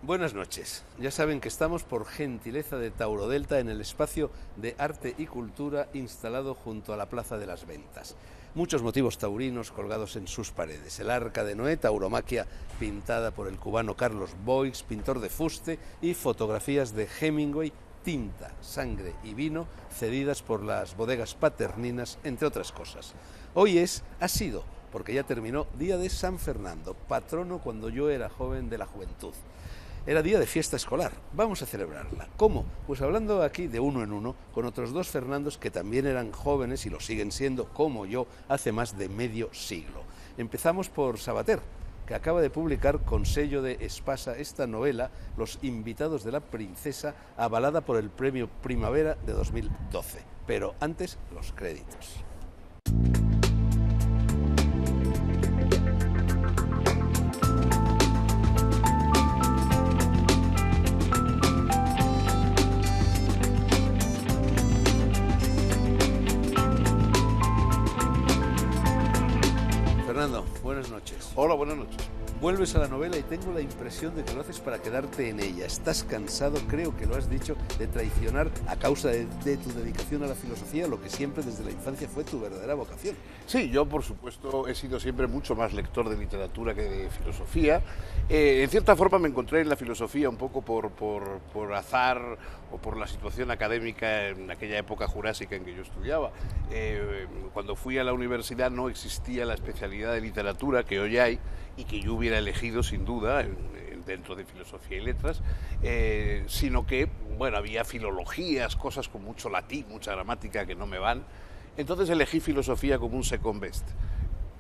Buenas noches. Ya saben que estamos por gentileza de Tauro Delta en el espacio de arte y cultura instalado junto a la Plaza de las Ventas. Muchos motivos taurinos colgados en sus paredes. El Arca de Noé, tauromaquia pintada por el cubano Carlos Boix, pintor de fuste, y fotografías de Hemingway, tinta, sangre y vino cedidas por las bodegas paterninas, entre otras cosas. Hoy ha sido, porque ya terminó, día de San Fernando, patrono cuando yo era joven de la juventud. Era día de fiesta escolar, vamos a celebrarla. ¿Cómo? Pues hablando aquí de uno en uno con otros dos Fernandos que también eran jóvenes y lo siguen siendo, como yo, hace más de medio siglo. Empezamos por Sabater, que acaba de publicar con sello de Espasa esta novela, Los invitados de la princesa, avalada por el Premio Primavera de 2012. Pero antes, los créditos. Fernando, buenas noches. Hola, buenas noches. Vuelves a la novela y tengo la impresión de que lo haces para quedarte en ella. Estás cansado, creo que lo has dicho, de traicionar a causa de tu dedicación a la filosofía, lo que siempre desde la infancia fue tu verdadera vocación. Sí, yo por supuesto he sido siempre mucho más lector de literatura que de filosofía. En cierta forma me encontré en la filosofía un poco por azar o por la situación académica en aquella época jurásica en que yo estudiaba. Cuando fui a la universidad no existía la especialidad de literatura que hoy hay y que yo hubiera elegido sin duda dentro de filosofía y letras, sino que, bueno, había filologías, cosas con mucho latín, mucha gramática que no me van. Entonces elegí filosofía como un second best.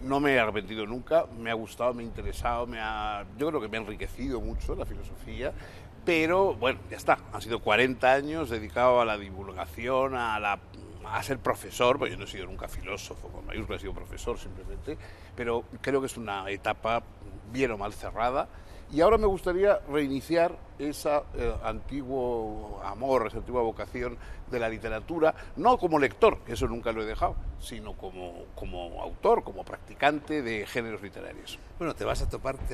No me he arrepentido nunca, me ha gustado, me ha interesado, yo creo que me ha enriquecido mucho la filosofía, pero bueno, ya está, han sido 40 años dedicado a la divulgación, a ser profesor, porque yo no he sido nunca filósofo, con mayúsculas he sido profesor simplemente, pero creo que es una etapa bien o mal cerrada, y ahora me gustaría reiniciar ese antiguo amor, esa antigua vocación de la literatura, no como lector, que eso nunca lo he dejado, sino como autor, como practicante de géneros literarios. Bueno, te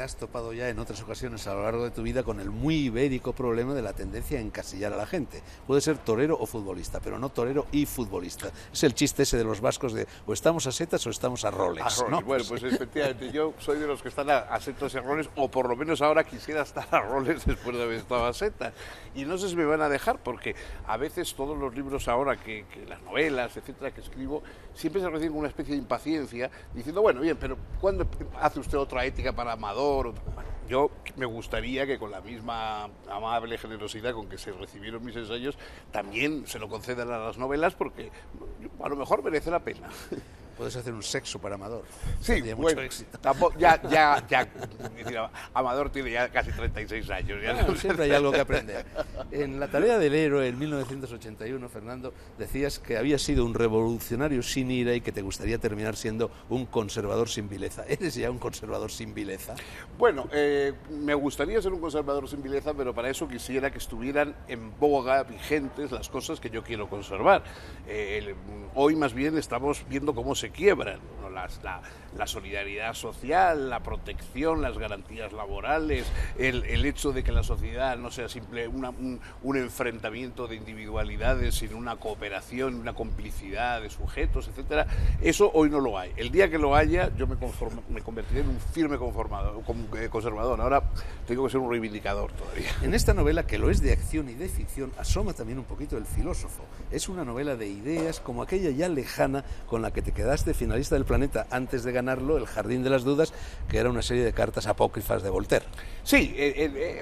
has topado ya en otras ocasiones a lo largo de tu vida con el muy ibérico problema de la tendencia a encasillar a la gente. Puede ser torero o futbolista, pero no torero y futbolista. Es el chiste ese de los vascos de o estamos a setas o estamos a roles, ¿no? Bueno, pues efectivamente, yo soy de los que están a setas y a roles, o por lo menos ahora quisiera estar a roles después de haber estado a setas. Y no sé si me van a dejar, porque a veces todos los libros ahora, que las novelas, etcétera, que escribo, siempre se reciben una especie de impaciencia, diciendo, bueno, bien, pero ¿cuándo hace usted otra ética para Amador? Yo me gustaría que con la misma amable generosidad con que se recibieron mis ensayos, también se lo concedan a las novelas, porque a lo mejor merece la pena. Puedes hacer un sexo para Amador. Sí, bueno, mucho éxito. Ya, Amador tiene ya casi 36 años. Bueno, siempre hay algo que aprender. En La tarea del héroe, en 1981, Fernando, decías que habías sido un revolucionario sin ira y que te gustaría terminar siendo un conservador sin vileza. ¿Eres ya un conservador sin vileza? Bueno, me gustaría ser un conservador sin vileza, pero para eso quisiera que estuvieran en boga, vigentes, las cosas que yo quiero conservar. Hoy más bien estamos viendo cómo se quiebran, ¿no? La solidaridad social, la protección, las garantías laborales, el hecho de que la sociedad no sea simple un enfrentamiento de individualidades, sino una cooperación, una complicidad de sujetos, etcétera. Eso hoy no lo hay. El día que lo haya, yo me convertiré en un firme conservador. Ahora tengo que ser un reivindicador todavía. En esta novela, que lo es de acción y de ficción, asoma también un poquito el filósofo. Es una novela de ideas como aquella ya lejana con la que te quedaste finalista del Planeta antes de ganarlo, El jardín de las dudas, que era una serie de cartas apócrifas de Voltaire. Sí,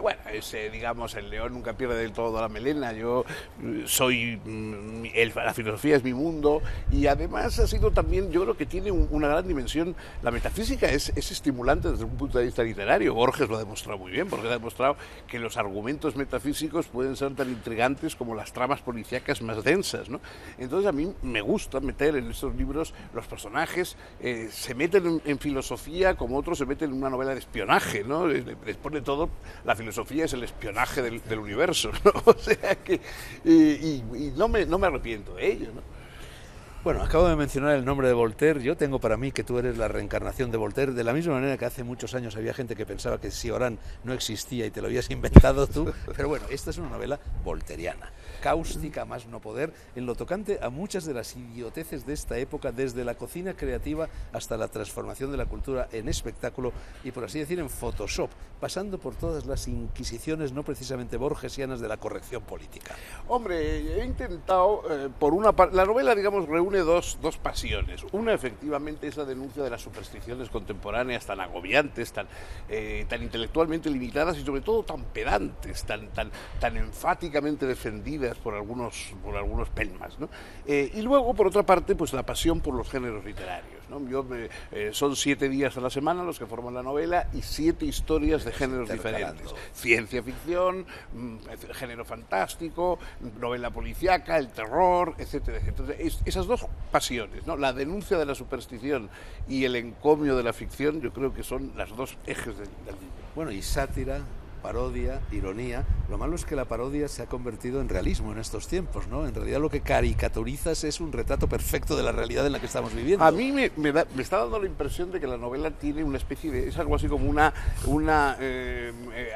bueno, digamos, el león nunca pierde del todo la melena. Yo soy, la filosofía es mi mundo, y además ha sido también, yo creo que tiene una gran dimensión. La metafísica es estimulante desde un punto de vista literario. Borges lo ha demostrado muy bien, porque ha demostrado que los argumentos metafísicos pueden ser tan intrigantes como las tramas policíacas más densas, ¿no? Entonces a mí me gusta meter en estos libros los personajes, se meten en filosofía como otros se meten en una novela de espionaje, ¿no? Después de todo, la filosofía es el espionaje del universo, ¿no? O sea que, y no me arrepiento de ello, ¿no? Bueno, acabo de mencionar el nombre de Voltaire. Yo tengo para mí que tú eres la reencarnación de Voltaire, de la misma manera que hace muchos años había gente que pensaba que Cioran no existía y te lo habías inventado tú. Pero bueno, esta es una novela volteriana, cáustica más no poder, en lo tocante a muchas de las idioteces de esta época, desde la cocina creativa hasta la transformación de la cultura en espectáculo y, por así decir, en Photoshop, pasando por todas las inquisiciones no precisamente borgesianas de la corrección política. Hombre, he intentado, por una parte, la novela, digamos, reúne dos pasiones. Una, efectivamente, es la denuncia de las supersticiones contemporáneas tan agobiantes, tan intelectualmente limitadas y, sobre todo, tan pedantes, tan enfáticamente defendidas por algunos pelmas, ¿no? Y luego, por otra parte, pues la pasión por los géneros literarios, ¿no? Son 7 días a la semana los que forman la novela y 7 historias de géneros diferentes. Ciencia ficción, género fantástico, novela policíaca, el terror, etcétera, etcétera. Esas dos pasiones, ¿no? La denuncia de la superstición y el encomio de la ficción, yo creo que son las dos ejes del libro. Bueno, y sátira, parodia, ironía. Lo malo es que la parodia se ha convertido en realismo en estos tiempos, ¿no? En realidad lo que caricaturizas es un retrato perfecto de la realidad en la que estamos viviendo. A mí me está dando la impresión de que la novela tiene una especie de... es algo así como una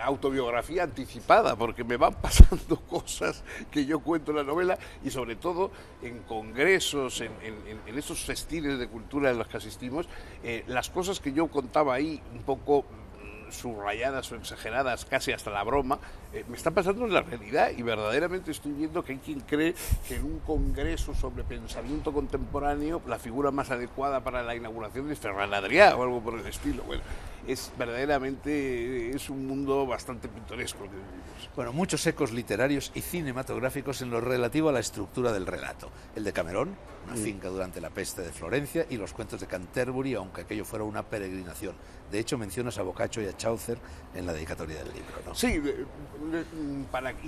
autobiografía anticipada, porque me van pasando cosas que yo cuento en la novela y sobre todo en congresos, en esos festines de cultura en los que asistimos, las cosas que yo contaba ahí un poco subrayadas o exageradas, casi hasta la broma, me está pasando en la realidad y verdaderamente estoy viendo que hay quien cree que en un congreso sobre pensamiento contemporáneo la figura más adecuada para la inauguración es Ferran Adrià o algo por el estilo. Bueno, es verdaderamente es un mundo bastante pintoresco. Bueno, muchos ecos literarios y cinematográficos en lo relativo a la estructura del relato. El de Camerón, una finca durante la peste de Florencia, y los cuentos de Canterbury, aunque aquello fuera una peregrinación. De hecho, mencionas a Boccaccio y a Chaucer en la dedicatoria del libro, ¿no? Sí,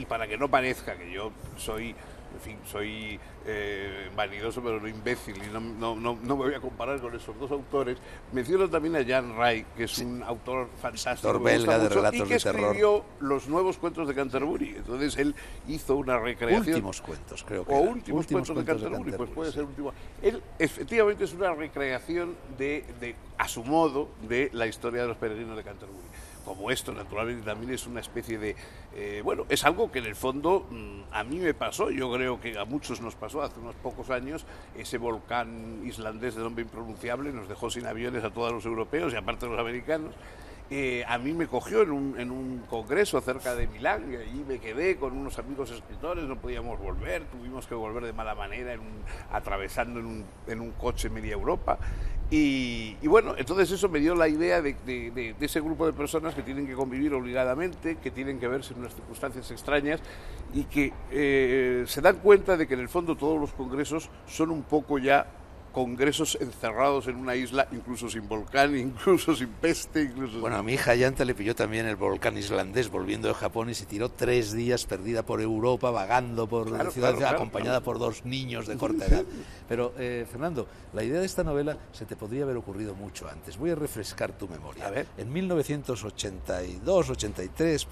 para que no parezca que yo soy... En fin, soy vanidoso pero no imbécil y no me voy a comparar con esos dos autores. Menciono también a Jean Ray, que es un autor fantástico, autor belga de relatos y que de terror, escribió los nuevos cuentos de Canterbury. Entonces él hizo una recreación. Últimos cuentos, creo que. O últimos cuentos de Canterbury, pues puede ser último. Él efectivamente es una recreación a su modo, de la historia de los peregrinos de Canterbury. Como esto, naturalmente, también es una especie de... bueno, es algo que en el fondo a mí me pasó, yo creo que a muchos nos pasó hace unos pocos años. Ese volcán islandés de nombre impronunciable nos dejó sin aviones a todos los europeos y aparte de los americanos. A mí me cogió en un congreso cerca de Milán y allí me quedé con unos amigos escritores, no podíamos volver, tuvimos que volver de mala manera atravesando en un coche media Europa. Y bueno, entonces eso me dio la idea de ese grupo de personas que tienen que convivir obligadamente, que tienen que verse en unas circunstancias extrañas y que se dan cuenta de que en el fondo todos los congresos son un poco ya congresos encerrados en una isla, incluso sin volcán, incluso sin peste, incluso... Bueno, a mi hija Yanta le pilló también el volcán islandés volviendo de Japón y se tiró 3 días perdida por Europa, vagando por la ciudad, acompañada por 2 niños de corta edad. Pero, Fernando, la idea de esta novela se te podría haber ocurrido mucho antes. Voy a refrescar tu memoria. A ver. En 1982, 83,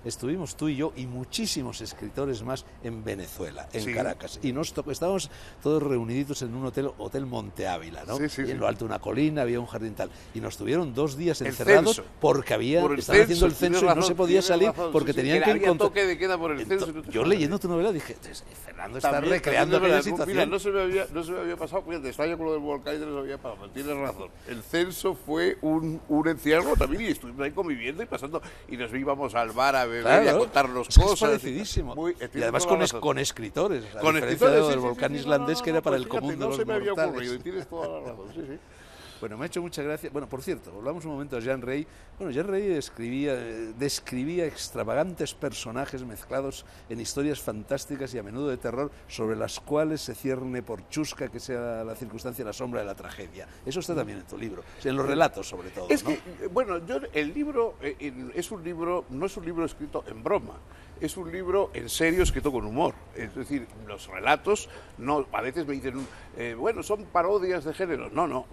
estuvimos tú y yo y muchísimos escritores más en Venezuela, en Caracas. Y estábamos todos reuniditos en un hotel Monte Ávila, ¿no? Sí, y en lo alto de una colina había un jardín tal. Y nos tuvieron 2 días encerrados porque estaban haciendo el censo y no se podía salir porque tenían que encontrar... toque de queda por el censo. Yo leyendo tu novela dije, Fernando está recreando aquella situación. Mira, no se me había pasado, fíjate, estaba yo con lo del volcán y no se me había pasado, tienes razón. El censo fue un encierro también y estuvimos ahí conviviendo y pasando, y nos íbamos al bar a beber y a contarnos cosas. Es parecidísimo. Y además con escritores, a diferencia del volcán islandés que era para el común de los mortales. Tienes toda la razón, sí. Bueno, me ha hecho mucha gracia. Bueno, por cierto, volvamos un momento a Jean Ray. Bueno, Jean Ray describía extravagantes personajes mezclados en historias fantásticas y a menudo de terror, sobre las cuales se cierne por chusca que sea la circunstancia la sombra de la tragedia. Eso está también en tu libro, en los relatos sobre todo. Es que, bueno, el libro no es un libro escrito en broma, es un libro en serio escrito con humor. Es decir, los relatos, no, a veces me dicen, bueno, son parodias de géneros. No,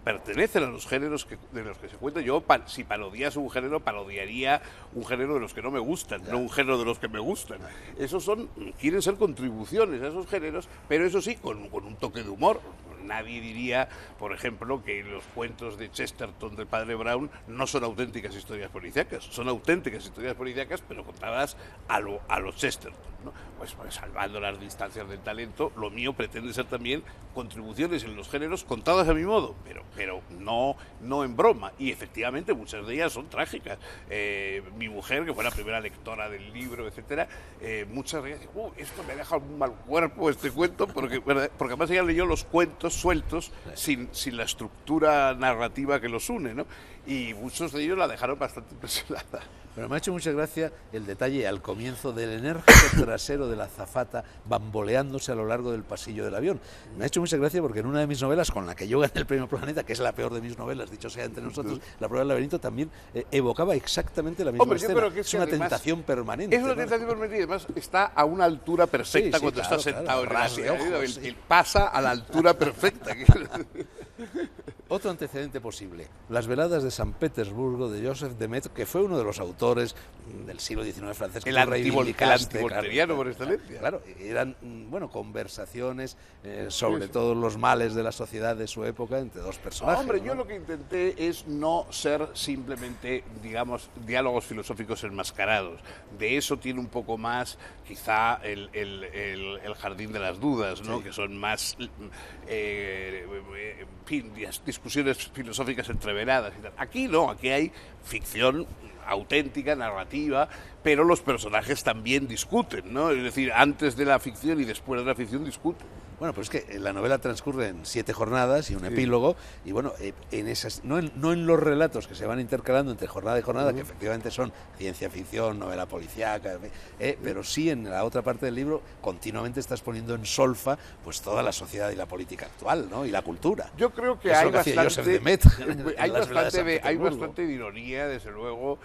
pertenecen a los géneros de los que se cuenta. Yo, si parodiase un género, parodiaría un género de los que no me gustan, no un género de los que me gustan. Esos quieren ser contribuciones a esos géneros, pero eso sí, con un toque de humor. Nadie diría, por ejemplo, que los cuentos de Chesterton del padre Brown no son auténticas historias policíacas. Son auténticas historias policíacas, pero contadas a los Chesterton, ¿no? Pues salvando las distancias del talento, lo mío pretende ser también contribuciones en los géneros contadas a mi modo, pero no en broma. Y efectivamente muchas de ellas son trágicas. Mi mujer, que fue la primera lectora del libro, etcétera, muchas de ellas dicen, esto me deja un mal cuerpo este cuento, porque además ella leyó los cuentos sueltos sin la estructura narrativa que los une, ¿no? Y muchos de ellos la dejaron bastante impresionada. Pero me ha hecho mucha gracia el detalle al comienzo del enérgico trasero de la azafata bamboleándose a lo largo del pasillo del avión. Me ha hecho mucha gracia porque en una de mis novelas, con la que yo gané el premio Planeta, que es la peor de mis novelas, dicho sea entre nosotros, La prueba del laberinto, también evocaba exactamente la misma escena. Yo creo que es una tentación permanente. Es una tentación permanente y además está a una altura perfecta cuando está sentado en el asiento. Pasa a la altura perfecta. Otro antecedente posible, las veladas de San Petersburgo de Joseph de Maistre, que fue uno de los autores del siglo XIX francés. El antivolteriano por excelencia. Claro, eran conversaciones sobre todos los males de la sociedad de su época entre dos personajes. Hombre, yo lo que intenté es no ser simplemente, digamos, diálogos filosóficos enmascarados. De eso tiene un poco más, quizá, el jardín de las dudas, ¿no? Sí. Que son más discusiones filosóficas entreveradas y tal. Aquí no, aquí hay ficción auténtica, narrativa, pero los personajes también discuten, ¿no? Es decir, antes de la ficción y después de la ficción discuten. Bueno, pues es que la novela transcurre en 7 jornadas y un epílogo, y bueno, en esas, no en los relatos que se van intercalando entre jornada y jornada, que efectivamente son ciencia ficción, novela policíaca, pero sí en la otra parte del libro continuamente estás poniendo en solfa pues toda la sociedad y la política actual, ¿no? Y la cultura. Yo creo que hay bastante de ironía, desde luego.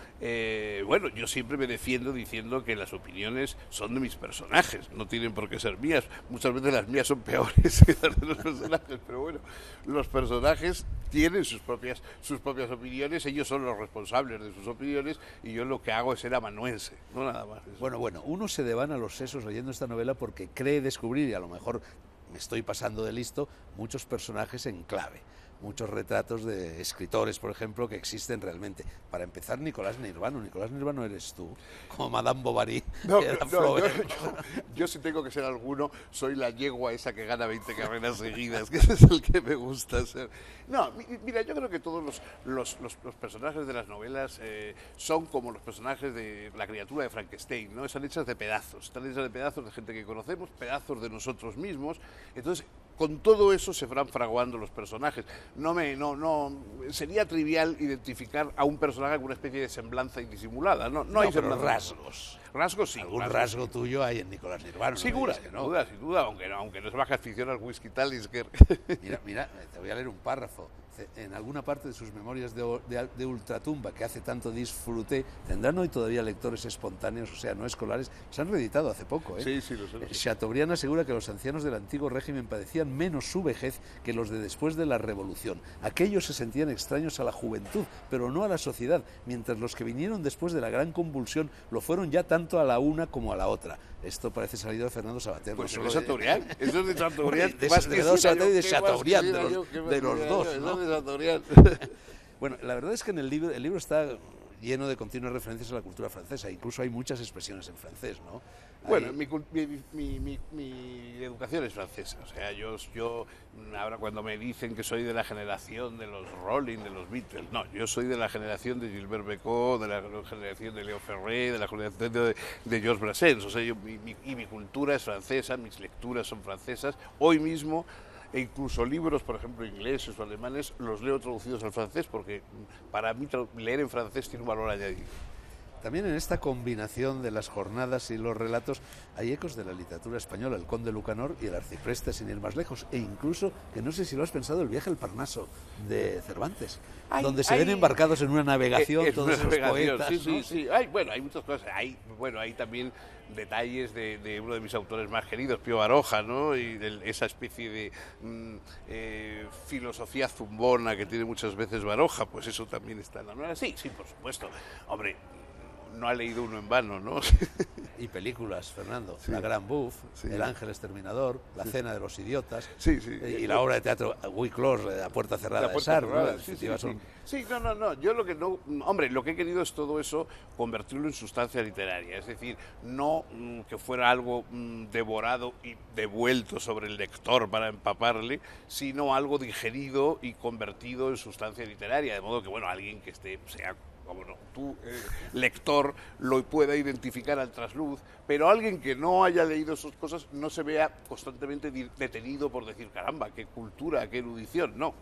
Bueno, yo siempre me defiendo diciendo que las opiniones son de mis personajes, no tienen por qué ser mías. Muchas veces las mías son peores que las de los personajes, pero bueno, los personajes tienen sus propias opiniones, ellos son los responsables de sus opiniones y yo lo que hago es ser amanuense, no nada más. Bueno, uno se devana los sesos leyendo esta novela porque cree descubrir, y a lo mejor me estoy pasando de listo, muchos personajes en clave. Muchos retratos de escritores, por ejemplo, que existen realmente. Para empezar, Nicolás Nirvano. Nicolás Nirvano eres tú, como Madame Bovary. Yo si tengo que ser alguno, soy la yegua esa que gana 20 carreras seguidas, que ese es el que me gusta ser. No, mira, yo creo que todos los personajes de las novelas son como los personajes de La criatura de Frankenstein, ¿no? Están hechas de pedazos, de gente que conocemos, pedazos de nosotros mismos. Entonces, con todo eso se van fraguando los personajes. No sería trivial identificar a un personaje con una especie de semblanza indisimulada. No hay rasgos. Rasgos sí. Algún rasgo tuyo hay en Nicolás Nirvano. Sin duda, aunque no es baja ficción al whisky Talisker. Mira, te voy a leer un párrafo. En alguna parte de sus memorias de ultratumba, que hace tanto disfruté, tendrán hoy todavía lectores espontáneos, o sea, no escolares. Se han reeditado hace poco, ¿eh? Sí, lo sé. Chateaubriand asegura que los ancianos del antiguo régimen padecían menos su vejez que los de después de la Revolución. Aquellos se sentían extraños a la juventud, pero no a la sociedad, mientras los que vinieron después de la gran convulsión lo fueron ya tanto a la una como a la otra. Esto parece salido de Fernando Savater. Pues eso es de Chateaubriand. Eso es de Chateaubriand. De Sabater y de Chateaubriand, de los dos, ¿no? Bueno, la verdad es que en el libro está lleno de continuas referencias a la cultura francesa, incluso hay muchas expresiones en francés, ¿no? Bueno, mi educación es francesa, o sea, yo ahora cuando me dicen que soy de la generación de los Rolling, de los Beatles, no, yo soy de la generación de Gilbert Bécaud, de la generación de Léo Ferré, de la generación de Georges Brassens, o sea, mi cultura es francesa, mis lecturas son francesas, hoy mismo. E incluso libros, por ejemplo, ingleses o alemanes, los leo traducidos al francés porque para mí leer en francés tiene un valor añadido. también en esta combinación de las jornadas y los relatos hay ecos de la literatura española, el Conde Lucanor y el Arcipreste, sin ir más lejos, e incluso, que no sé si lo has pensado, el viaje al Parnaso de Cervantes, donde se ven embarcados en una navegación todos los poetas. Sí, ¿no? sí, sí. Hay muchas cosas. Hay también detalles de uno de mis autores más queridos, Pío Baroja, ¿no? Y esa especie de filosofía zumbona que tiene muchas veces Baroja, pues eso también está en la novela. Sí, sí, por supuesto. Hombre, no ha leído uno en vano, ¿no? Y películas, Fernando. Sí. La Gran Buff, Sí. El Ángel Exterminador, La Cena de los Idiotas. Sí, sí. Y la obra de teatro We Close, La Puerta Cerrada de Sartre, ¿no? Sí, sí, sí. Sí, no. Yo lo que no... Hombre, lo que he querido es todo eso convertirlo en sustancia literaria. Es decir, no que fuera algo devorado y devuelto sobre el lector para empaparle, sino algo digerido y convertido en sustancia literaria. De modo que, bueno, alguien que sea como no, tú, lector, lo pueda identificar al trasluz, pero alguien que no haya leído esas cosas no se vea constantemente detenido por decir, caramba, qué cultura, qué erudición. No,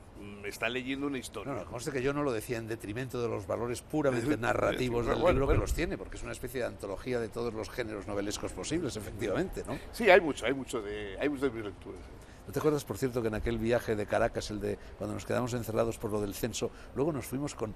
está leyendo una historia. No, conste que yo no lo decía en detrimento de los valores puramente narrativos del libro, que los tiene, porque es una especie de antología de todos los géneros novelescos posibles, efectivamente, ¿no? Sí, hay mucho de mis lecturas. ¿No te acuerdas, por cierto, que en aquel viaje de Caracas, el de cuando nos quedamos encerrados por lo del censo, luego nos fuimos con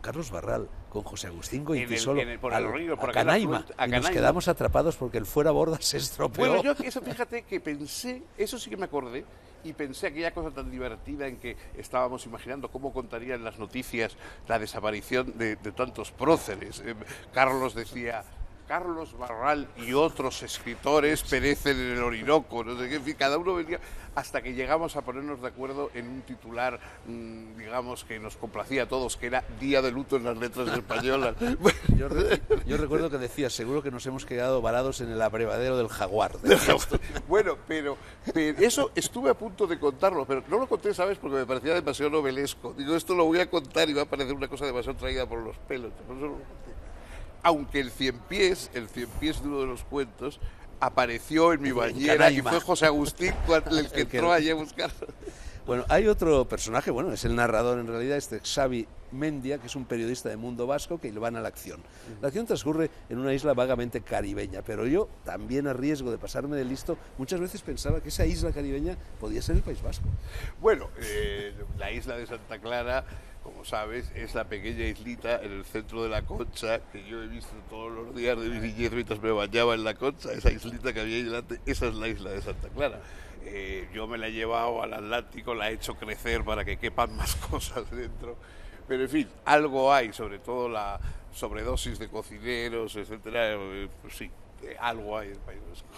Carlos Barral, con José Agustín Goitisolo, a Canaima, y nos quedamos atrapados porque el fuera borda se estropeó? Bueno, yo eso, fíjate que pensé, eso sí que me acordé, y pensé aquella cosa tan divertida en que estábamos imaginando cómo contarían las noticias la desaparición de tantos próceres. Carlos decía... Carlos Barral y otros escritores perecen en el Orinoco, no sé qué, en fin, cada uno venía, hasta que llegamos a ponernos de acuerdo en un titular, digamos, que nos complacía a todos, que era Día de luto en las letras españolas. Yo recuerdo que decía, seguro que nos hemos quedado varados en el abrevadero del Jaguar. Bueno, pero eso estuve a punto de contarlo, pero no lo conté, ¿sabes? Porque me parecía demasiado novelesco. Digo, esto lo voy a contar y va a parecer una cosa demasiado traída por los pelos. Por eso lo conté. Aunque el cien pies de uno de los cuentos, apareció en mi bañera y fue José Agustín el que entró allí a buscar. Bueno, hay otro personaje, bueno, es el narrador en realidad, Xavi Mendia, que es un periodista de Mundo Vasco que van a la acción. La acción transcurre en una isla vagamente caribeña, pero yo, también a riesgo de pasarme de listo, muchas veces pensaba que esa isla caribeña podía ser el País Vasco. Bueno, la isla de Santa Clara, como sabes, es la pequeña islita en el centro de la Concha, que yo he visto todos los días de mi niñez mientras me bañaba en la Concha, esa islita que había ahí delante, esa es la isla de Santa Clara. Yo me la he llevado al Atlántico, la he hecho crecer para que quepan más cosas dentro, pero en fin, algo hay, sobre todo la sobredosis de cocineros, etcétera, pues sí, algo hay en el País Vasco.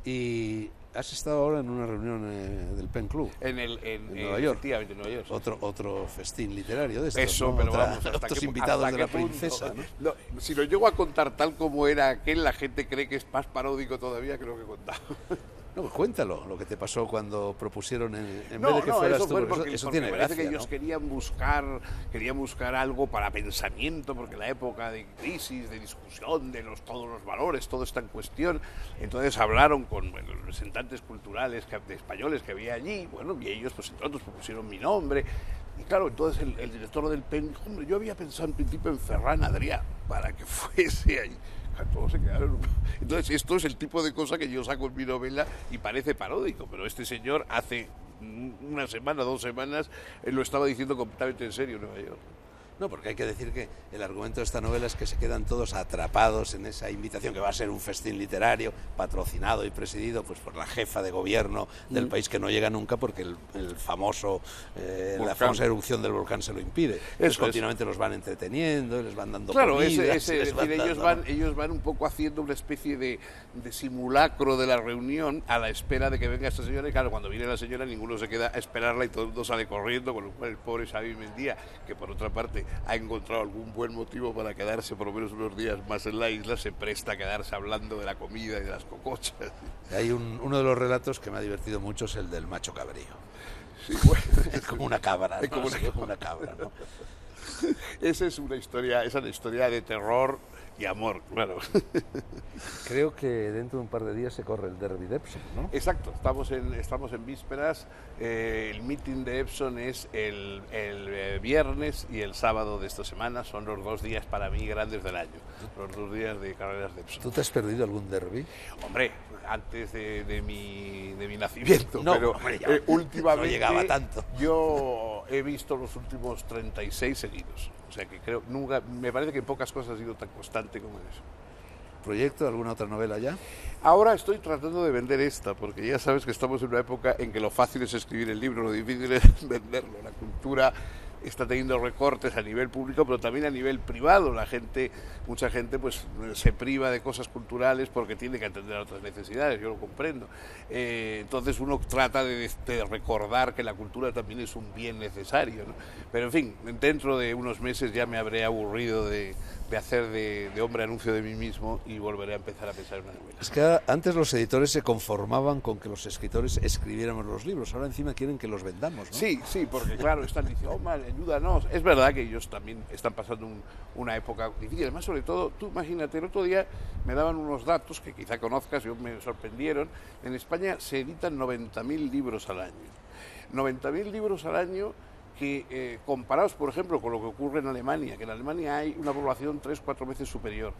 Y has estado ahora en una reunión del Pen Club en Nueva York. Efectivamente, en Nueva York. Sí. Otro festín literario de estos. Eso, ¿no? pero vamos, otros invitados de la princesa. ¿No? Si lo llego a contar tal como era aquel, la gente cree que es más paródico todavía que lo que he contado. No, pues cuéntalo, lo que te pasó cuando propusieron en vez de que fueras eso tú, porque eso tiene me parece gracia, que ellos querían buscar algo para pensamiento, porque la época de crisis, de discusión, de todos los valores, todo está en cuestión. Entonces hablaron con los representantes culturales de españoles que había allí, bueno, y ellos, pues entre otros, propusieron mi nombre. Y claro, entonces el director del PEN dijo, hombre, yo había pensado en principio en Ferran Adrià, para que fuese ahí. Todos se quedaron. Entonces, esto es el tipo de cosa que yo saco en mi novela y parece paródico, pero este señor hace una semana, 2 semanas, lo estaba diciendo completamente en serio en Nueva York. No, porque hay que decir que el argumento de esta novela es que se quedan todos atrapados en esa invitación que va a ser un festín literario patrocinado y presidido pues por la jefa de gobierno del país, que no llega nunca porque la famosa erupción del volcán se lo impide. Entonces, continuamente los van entreteniendo, les van dando comida, ellos van un poco haciendo una especie de simulacro de la reunión a la espera de que venga esta señora, y claro, cuando viene la señora ninguno se queda a esperarla y todo el mundo sale corriendo, con lo cual el pobre Xavi Mendia, que por otra parte ha encontrado algún buen motivo para quedarse por lo menos unos días más en la isla, se presta a quedarse hablando de la comida y de las cocochas. Hay uno de los relatos que me ha divertido mucho, es el del macho cabrío. Sí, bueno, es como una cabra, ¿no? Es como una cabra, ¿no? Esa es una historia de terror y amor, claro. Creo que dentro de un par de días se corre el Derby de Epsom, ¿no? Exacto, estamos en vísperas. El meeting de Epsom es el viernes y el sábado de esta semana. Son los 2 días para mí grandes del año, los 2 días de carreras de Epsom. ¿Tú te has perdido algún derby? Hombre, antes de mi nacimiento, No, pero hombre, últimamente no llegaba tanto. Yo he visto los últimos 36 seguidos. O sea que creo, nunca, me parece que pocas cosas ha sido tan constante como eso. ¿Proyecto? ¿Alguna otra novela ya? Ahora estoy tratando de vender esta, porque ya sabes que estamos en una época en que lo fácil es escribir el libro, lo difícil es venderlo. La cultura está teniendo recortes a nivel público, pero también a nivel privado. Mucha gente pues se priva de cosas culturales porque tiene que atender a otras necesidades, yo lo comprendo. Entonces uno trata de recordar que la cultura también es un bien necesario, ¿no? Pero en fin, dentro de unos meses ya me habré aburrido de hacer de hombre anuncio de mí mismo y volveré a empezar a pensar en una novela. Es que antes los editores se conformaban con que los escritores escribiéramos los libros, ahora encima quieren que los vendamos, ¿no? Sí, porque claro, están diciendo, ayúdanos. Es verdad que ellos también están pasando una época difícil. Además, sobre todo, tú imagínate, el otro día me daban unos datos que quizá conozcas, me sorprendieron. En España se editan 90.000 libros al año. 90.000 libros al año que comparados, por ejemplo, con lo que ocurre en Alemania, que en Alemania hay una población 3-4 veces superior,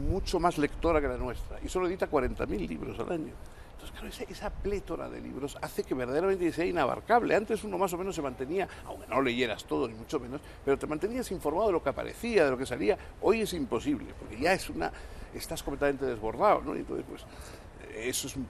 mucho más lectora que la nuestra, y solo edita 40.000 libros al año. Entonces, claro, esa plétora de libros hace que verdaderamente sea inabarcable. Antes uno más o menos se mantenía, aunque no leyeras todo, ni mucho menos, pero te mantenías informado de lo que aparecía, de lo que salía. Hoy es imposible, porque ya estás completamente desbordado, ¿no? Y entonces, pues, eso es un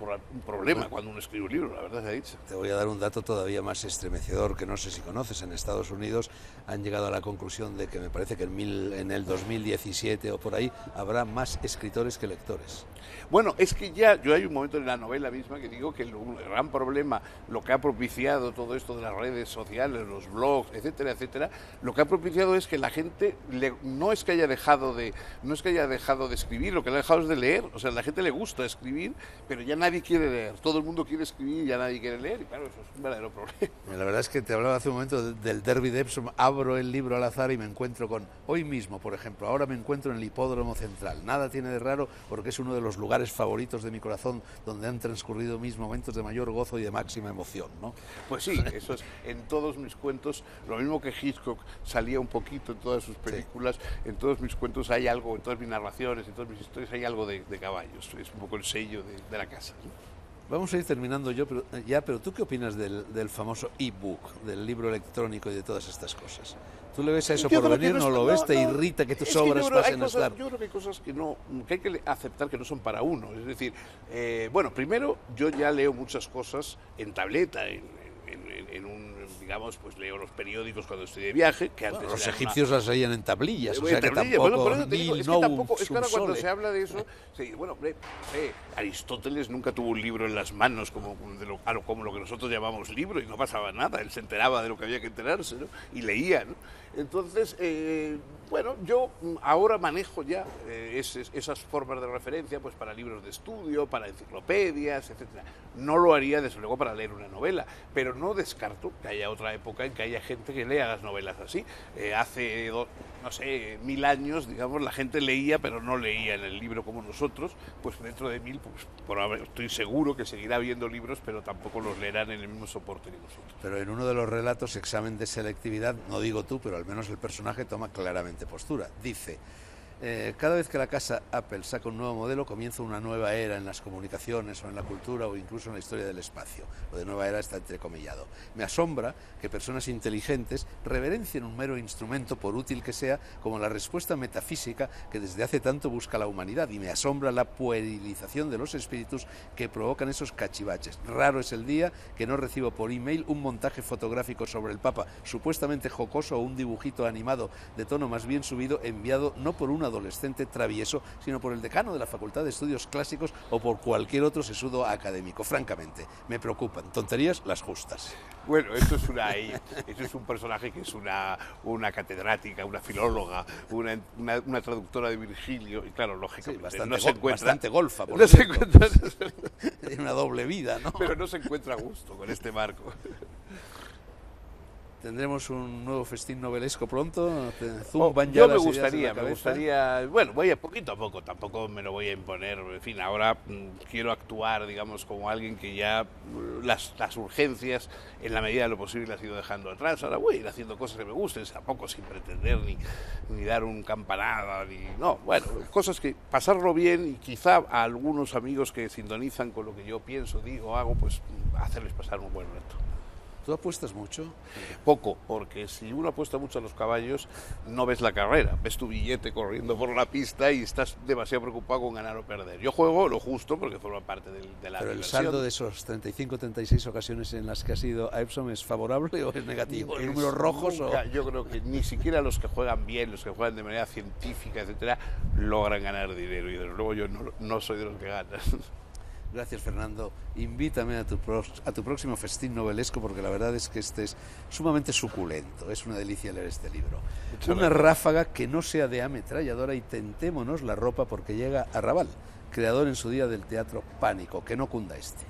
problema cuando uno escribe un libro, la verdad se ha dicho. Te voy a dar un dato todavía más estremecedor que no sé si conoces. En Estados Unidos han llegado a la conclusión de que me parece que en el 2017 o por ahí habrá más escritores que lectores. Bueno, es que yo hay un momento en la novela misma que digo que el gran problema, lo que ha propiciado todo esto de las redes sociales, los blogs, etcétera, etcétera, lo que ha propiciado es que la gente no es que haya dejado de escribir, lo que ha dejado es de leer. O sea, a la gente le gusta escribir, pero ya nadie quiere leer. Todo el mundo quiere escribir y ya nadie quiere leer, y claro, eso es un verdadero problema. La verdad es que te hablaba hace un momento del Derby de Epsom. Abro el libro al azar y me encuentro con, hoy mismo, por ejemplo, ahora me encuentro en el Hipódromo Central. Nada tiene de raro porque es uno de los lugares favoritos de mi corazón, donde han transcurrido mis momentos de mayor gozo y de máxima emoción, ¿no? Pues sí, eso es en todos mis cuentos, lo mismo que Hitchcock salía un poquito en todas sus películas, sí. En todos mis cuentos hay algo, en todas mis narraciones, en todas mis historias hay algo de caballos, es un poco el sello de la casa, ¿no? Vamos a ir terminando pero ¿tú qué opinas del famoso e-book, del libro electrónico y de todas estas cosas? ¿Tú le ves a eso por venir? ¿No lo ves? ¿Te irrita que tus obras pasen a estar? Yo creo que hay cosas que hay que aceptar que no son para uno. Es decir, bueno, primero, yo ya leo muchas cosas en tableta, digamos, pues leo los periódicos cuando estoy de viaje, que antes los egipcios las leían en tablillas, o sea que tampoco, bueno, por eso te digo, es que ahora cuando se habla de eso, bueno, hombre, Aristóteles nunca tuvo un libro en las manos como lo que nosotros llamamos libro, y no pasaba nada, él se enteraba de lo que había que enterarse, ¿no? Y leía, ¿no? Entonces, bueno, yo ahora manejo ya esas formas de referencia pues para libros de estudio, para enciclopedias, etcétera. No lo haría, desde luego, para leer una novela, pero no descarto que haya otra época en que haya gente que lea las novelas así. Hace, no sé, 1000 años, digamos, la gente leía, pero no leía en el libro como nosotros, pues dentro de 1000, pues, estoy seguro que seguirá habiendo libros, pero tampoco los leerán en el mismo soporte que nosotros. Pero en uno de los relatos, Examen de selectividad, no digo tú, pero al menos el personaje toma claramente postura. Dice, cada vez que la casa Apple saca un nuevo modelo, comienza una nueva era en las comunicaciones o en la cultura o incluso en la historia del espacio. Lo de nueva era está entrecomillado. Me asombra que personas inteligentes reverencien un mero instrumento, por útil que sea, como la respuesta metafísica que desde hace tanto busca la humanidad, y me asombra la puerilización de los espíritus que provocan esos cachivaches. Raro es el día que no recibo por email un montaje fotográfico sobre el Papa supuestamente jocoso o un dibujito animado de tono más bien subido enviado no por un adolescente travieso, sino por el decano de la Facultad de Estudios Clásicos o por cualquier otro sesudo académico. Francamente, me preocupan. Tonterías las justas. Bueno, esto es un personaje que es una catedrática, una filóloga, una traductora de Virgilio, y claro, lógicamente, sí, no se encuentra... Bastante golfa, por no se encuentra, tiene una doble vida, ¿no? Pero no se encuentra a gusto con este marco. ¿Tendremos un nuevo festín novelesco pronto? ¿Te zumban ya yo las ideas en la me cabeza? gustaría, bueno, voy a poquito a poco, tampoco me lo voy a imponer, en fin, ahora quiero actuar, digamos, como alguien que ya las urgencias, en la medida de lo posible, las he ido dejando atrás, ahora voy a ir haciendo cosas que me gusten, tampoco sin pretender ni dar un campanada, no, bueno, cosas que pasarlo bien y quizá a algunos amigos que sintonizan con lo que yo pienso, digo, hago, pues hacerles pasar un buen rato. ¿Tú apuestas mucho? Poco, porque si uno apuesta mucho a los caballos, no ves la carrera, ves tu billete corriendo por la pista y estás demasiado preocupado con ganar o perder. Yo juego lo justo porque forma parte de la Pero diversión. el saldo de esos 35-36 ocasiones en las que has ido a Epsom, ¿es favorable o es negativo? ¿En números rojos? Nunca, yo creo que ni siquiera los que juegan bien, los que juegan de manera científica, etcétera, logran ganar dinero, y desde luego yo no soy de los que ganan. Gracias, Fernando. Invítame a tu próximo festín novelesco, porque la verdad es que este es sumamente suculento. Es una delicia leer este libro. Una ráfaga que no sea de ametralladora, y tentémonos la ropa porque llega Arrabal, creador en su día del teatro Pánico. Que no cunda este.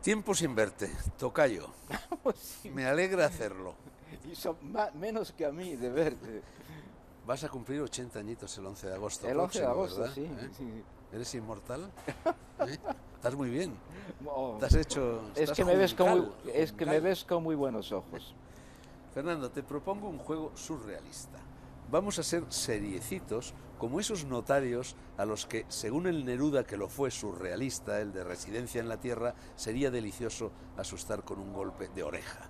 Tiempo sin verte, tocayo. Pues sí. Me alegra hacerlo. Y menos que a mí de verte. Vas a cumplir 80 añitos el 11 de agosto. El 11 de próximo, agosto, ¿verdad? sí, ¿Eh? sí. ¿Eres inmortal? ¿Eh? Estás muy bien. Oh, Te has hecho... es estás que me ves con juncal. muy buenos ojos. Fernando, te propongo un juego surrealista. Vamos a ser seriecitos, como esos notarios a los que, según el Neruda, que lo fue surrealista, el de Residencia en la Tierra, sería delicioso asustar con un golpe de oreja.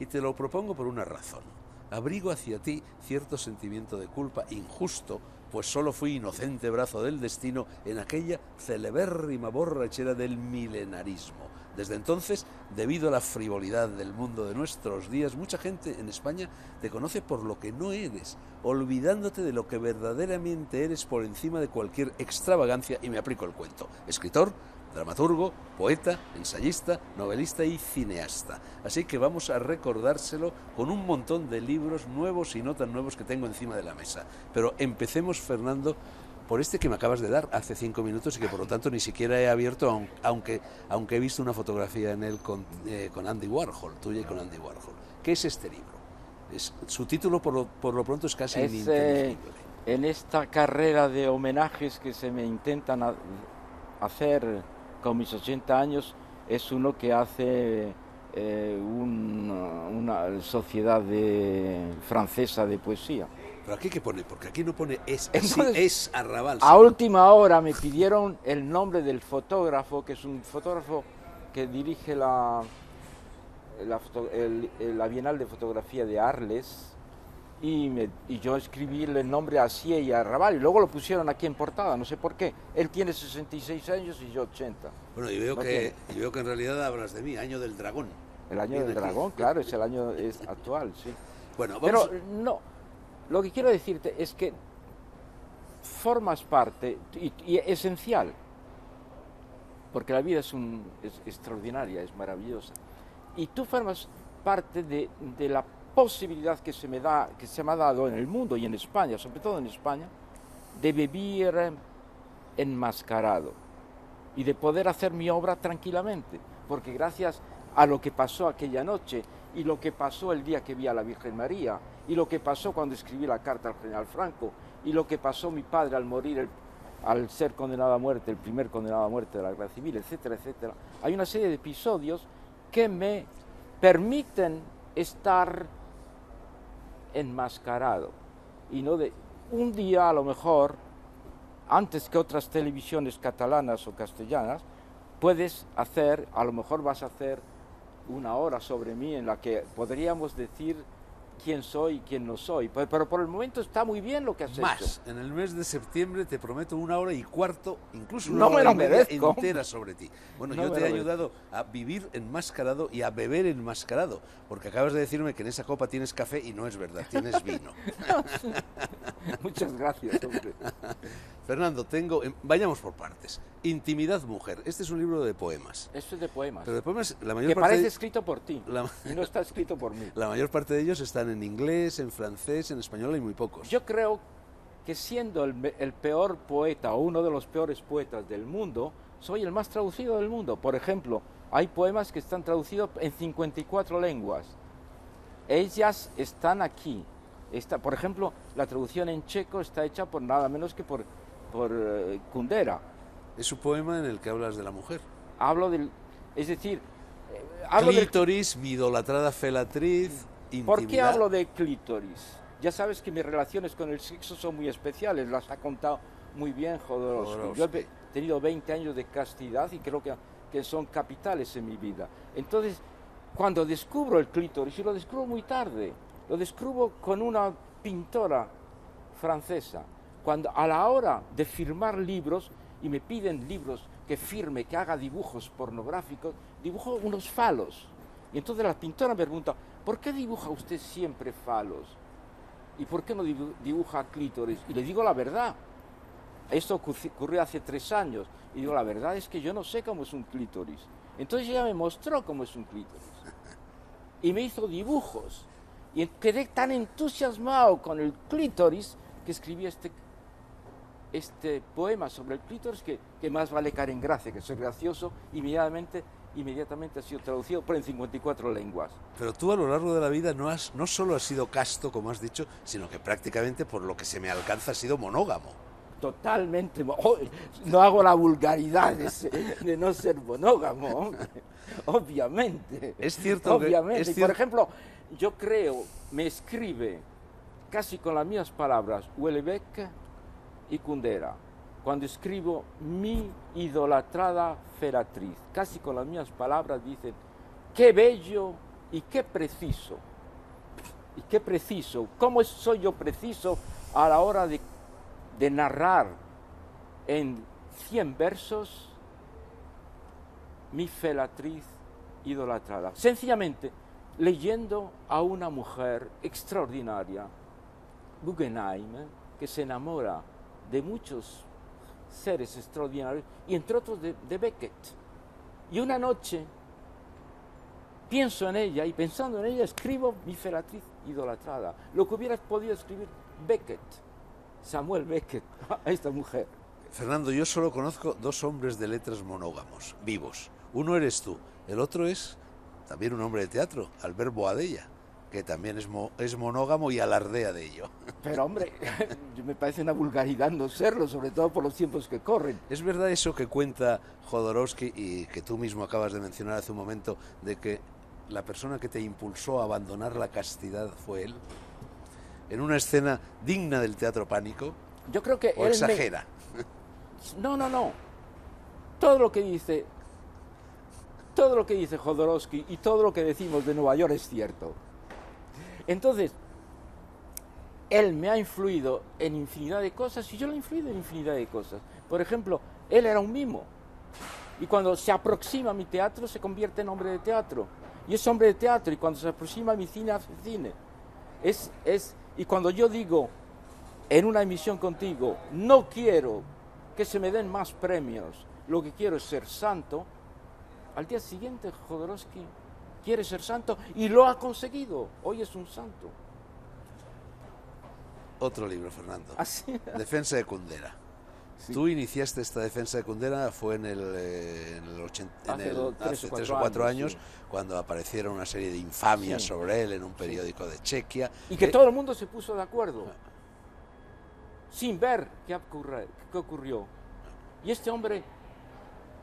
Y te lo propongo por una razón. Abrigo hacia ti cierto sentimiento de culpa injusto, pues solo fui inocente brazo del destino en aquella celebérrima borrachera del milenarismo. Desde entonces, debido a la frivolidad del mundo de nuestros días, mucha gente en España te conoce por lo que no eres, olvidándote de lo que verdaderamente eres por encima de cualquier extravagancia, y me aplico el cuento. Escritor, dramaturgo, poeta, ensayista, novelista y cineasta. Así que vamos a recordárselo con un montón de libros nuevos y no tan nuevos que tengo encima de la mesa. Pero empecemos, Fernando, por este que me acabas de dar hace 5 minutos y que por lo tanto ni siquiera he abierto, aunque he visto una fotografía en él con Andy Warhol, tuya y con Andy Warhol. ¿Qué es este libro? Su título por lo pronto es casi ininteligible. En esta carrera de homenajes que se me intentan hacer con mis 80 años, es uno que hace una sociedad francesa de poesía. ¿Pero aquí qué pone? Porque aquí no pone es Arrabal. A última hora me pidieron el nombre del fotógrafo, que es un fotógrafo que dirige la Bienal de Fotografía de Arles, y yo escribí el nombre así y Arrabal, y luego lo pusieron aquí en portada, no sé por qué. Él tiene 66 años y yo 80. Bueno, y veo que en realidad hablas de mí, Año del Dragón. El Año del Dragón, claro, es el año actual, sí. Bueno, vamos... Pero no, lo que quiero decirte es que formas parte, y esencial, porque la vida es extraordinaria, es maravillosa, y tú formas parte de la posibilidad que se me ha dado en el mundo y en España, sobre todo en España, de vivir enmascarado y de poder hacer mi obra tranquilamente, porque gracias a lo que pasó aquella noche y lo que pasó el día que vi a la Virgen María y lo que pasó cuando escribí la carta al general Franco y lo que pasó mi padre al morir, al ser condenado a muerte, el primer condenado a muerte de la Guerra Civil, etcétera, etcétera. Hay una serie de episodios que me permiten estar enmascarado. Y no de un día a lo mejor, antes que otras televisiones catalanas o castellanas, puedes hacer, a lo mejor vas a hacer una hora sobre mí en la que podríamos decir quién soy y quién no soy. Pero por el momento está muy bien lo que has hecho. Más, en el mes de septiembre te prometo 1 hora y cuarto, incluso una No me hora lo y media merezco. entera sobre ti. Bueno, No yo me te he lo ayudado a vivir enmascarado y a beber enmascarado, porque acabas de decirme que en esa copa tienes café y no es verdad, tienes vino. Muchas gracias, hombre. Fernando, vayamos por partes. Intimidad mujer. Este es un libro de poemas. Esto es de poemas. Pero de poemas, la mayor Que parte parece escrito por ti. la- Y no está escrito por mí. la mayor parte de ellos están en inglés, en francés, en español y muy pocos. Yo creo que siendo el peor poeta o uno de los peores poetas del mundo, soy el más traducido del mundo. Por ejemplo, hay poemas que están traducidos en 54 lenguas. Ellas están aquí. Por ejemplo, la traducción en checo está hecha por nada menos que por Kundera. Es un poema en el que hablas de la mujer. Hablo del... Es decir, hablo del... Clítoris, mi idolatrada felatriz, intimidad. ¿Por qué hablo de clítoris? Ya sabes que mis relaciones con el sexo son muy especiales, las ha contado muy bien Jodorowsky. Yo he tenido 20 años de castidad y creo que son capitales en mi vida. Entonces, cuando descubro el clítoris, y lo descubro muy tarde, lo descubro con una pintora francesa, cuando a la hora de firmar libros, y me piden libros que firme, que haga dibujos pornográficos, dibujo unos falos. Y entonces la pintora me pregunta, ¿por qué dibuja usted siempre falos? ¿Y por qué no dibuja clítoris? Y le digo la verdad. Esto ocurrió hace 3 años. Y digo, la verdad es que yo no sé cómo es un clítoris. Entonces ella me mostró cómo es un clítoris. Y me hizo dibujos. Y quedé tan entusiasmado con el clítoris que escribí este poema sobre el clítoris que más vale caer en gracia, que soy gracioso, inmediatamente ha sido traducido en 54 lenguas. Pero tú a lo largo de la vida no solo has sido casto, como has dicho, sino que prácticamente, por lo que se me alcanza, has sido monógamo. Totalmente. No hago la vulgaridad de no ser monógamo, hombre. Obviamente. Es cierto obviamente. Por ejemplo, yo creo, me escribe casi con las mismas palabras Houellebecq y Kundera. Cuando escribo mi idolatrada feratriz, casi con las mismas palabras dicen, qué bello y qué preciso. Y qué preciso. ¿Cómo soy yo preciso a la hora de narrar en 100 versos mi felatriz idolatrada? Sencillamente, leyendo a una mujer extraordinaria, Guggenheim, que se enamora de muchos seres extraordinarios, y entre otros de Beckett. Y una noche pienso en ella, y pensando en ella escribo mi felatriz idolatrada, lo que hubiera podido escribir Beckett, Samuel Beckett, a esta mujer. Fernando, yo solo conozco 2 hombres de letras monógamos, vivos. Uno eres tú, el otro es también un hombre de teatro, Albert Boadella, que también es monógamo y alardea de ello. Pero hombre, me parece una vulgaridad no serlo, sobre todo por los tiempos que corren. ¿Es verdad eso que cuenta Jodorowsky y que tú mismo acabas de mencionar hace un momento, de que la persona que te impulsó a abandonar la castidad fue él? En una escena digna del teatro Pánico. Yo creo que ¿O exagera? No. Todo lo que dice Jodorowsky y todo lo que decimos de Nueva York es cierto. Entonces, él me ha influido en infinidad de cosas y yo lo he influido en infinidad de cosas. Por ejemplo, él era un mimo. Y cuando se aproxima a mi teatro, se convierte en hombre de teatro. Y es hombre de teatro. Y cuando se aproxima a mi cine, hace cine. Y cuando yo digo, en una emisión contigo, no quiero que se me den más premios, lo que quiero es ser santo, al día siguiente Jodorowsky quiere ser santo y lo ha conseguido. Hoy es un santo. Otro libro, Fernando. Así. Defensa de Kundera. Sí. Tú iniciaste esta defensa de Kundera, fue hace 3 o 4 años, sí, cuando aparecieron una serie de infamias sobre él en un periódico de Chequia. Y que todo el mundo se puso de acuerdo, sin ver qué ocurrió. Y este hombre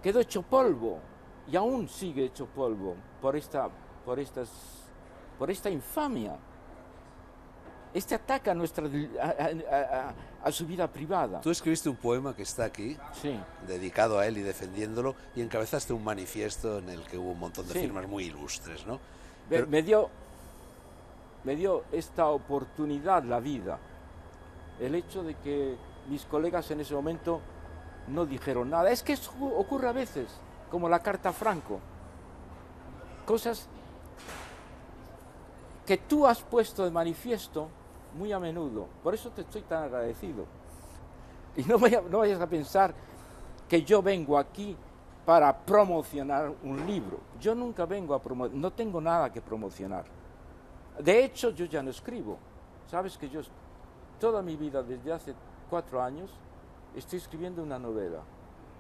quedó hecho polvo, y aún sigue hecho polvo por estas por esta infamia. Este ataca a su vida privada. Tú escribiste un poema que está aquí, Sí. dedicado a él y defendiéndolo, y encabezaste un manifiesto en el que hubo un montón de Sí. firmas muy ilustres, ¿no? Me, Pero- me dio esta oportunidad la vida. El hecho de que mis colegas en ese momento no dijeron nada. Es que eso ocurre a veces, como la carta a Franco. Cosas que tú has puesto de manifiesto muy a menudo. Por eso te estoy tan agradecido. Y no vayas a pensar que yo vengo aquí para promocionar un libro. Yo nunca vengo a promocionar, no tengo nada que promocionar. De hecho, yo ya no escribo. Sabes que yo toda mi vida, desde hace 4 años, estoy escribiendo una novela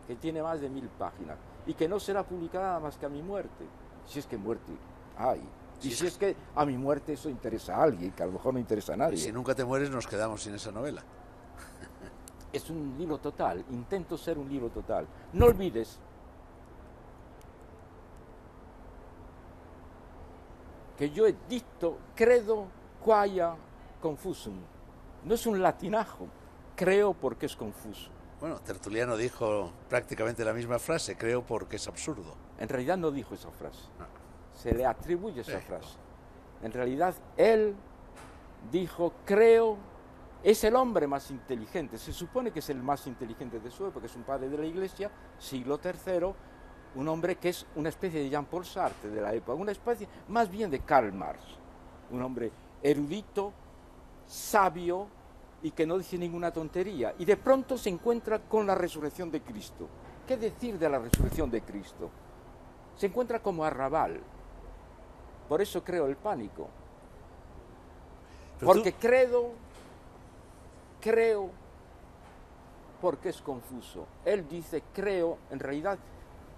que tiene más de 1000 páginas y que no será publicada más que a mi muerte. Si es que muerte hay. Y si es que a mi muerte eso interesa a alguien, que a lo mejor no interesa a nadie. Y si nunca te mueres nos quedamos sin esa novela. Es un libro total, intento ser un libro total. No olvides que yo he dicto credo qualia confusum. No es un latinajo, creo porque es confuso. Bueno, Tertuliano dijo prácticamente la misma frase, creo porque es absurdo. En realidad no dijo esa frase, No. se le atribuye esa frase. En realidad él dijo creo, es el hombre más inteligente, se supone que es el más inteligente de su época, es un padre de la Iglesia, siglo III, un hombre que es una especie de Jean-Paul Sartre de la época, una especie más bien de Karl Marx, un hombre erudito, sabio y que no dice ninguna tontería. Y de pronto se encuentra con la resurrección de Cristo. ¿Qué decir de la resurrección de Cristo? Se encuentra como Arrabal. Por eso creo el pánico. Pero Porque creo, porque es confuso. Él dice creo, en realidad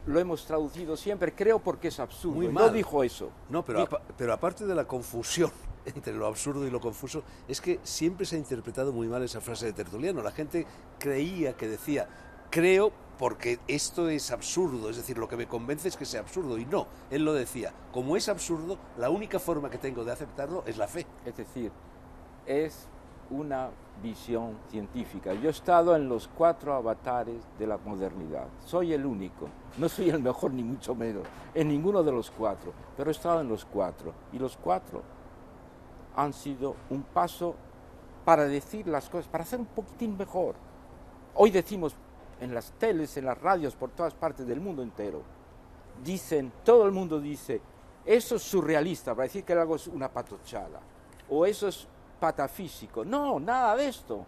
lo hemos traducido siempre, creo porque es absurdo. Muy Y mal. no dijo eso. No, pero aparte de la confusión entre lo absurdo y lo confuso, es que siempre se ha interpretado muy mal esa frase de Tertuliano. La gente creía que decía, creo porque esto es absurdo, es decir, lo que me convence es que sea absurdo. Y no, él lo decía, como es absurdo, la única forma que tengo de aceptarlo es la fe. Es decir, es una visión científica. Yo he estado en los 4 avatares de la modernidad. Soy el único. No soy el mejor ni mucho menos. En ninguno de los 4. Pero he estado en los 4. Y los 4 han sido un paso para decir las cosas, para hacer un poquitín mejor. Hoy decimos en las teles, en las radios, por todas partes del mundo entero, dicen, todo el mundo dice, eso es surrealista, para decir que algo es una patochala, o eso es patafísico. No, nada de esto.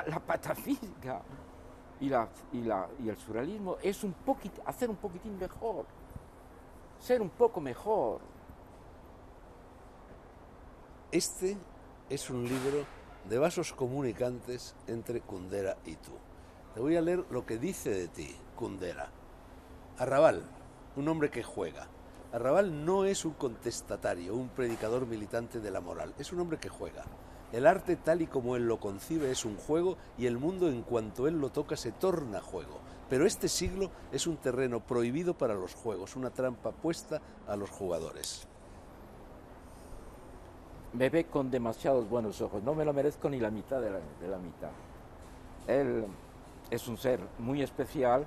La patafísica y el surrealismo es hacer un poquitín mejor, ser un poco mejor. Este es un libro de vasos comunicantes entre Kundera y tú. Te voy a leer lo que dice de ti, Kundera. Arrabal, un hombre que juega. Arrabal no es un contestatario, un predicador militante de la moral, es un hombre que juega. El arte tal y como él lo concibe es un juego y el mundo en cuanto él lo toca se torna juego. Pero este siglo es un terreno prohibido para los juegos, una trampa puesta a los jugadores. Me ve con demasiados buenos ojos, no me lo merezco ni la mitad de la mitad. Él es un ser muy especial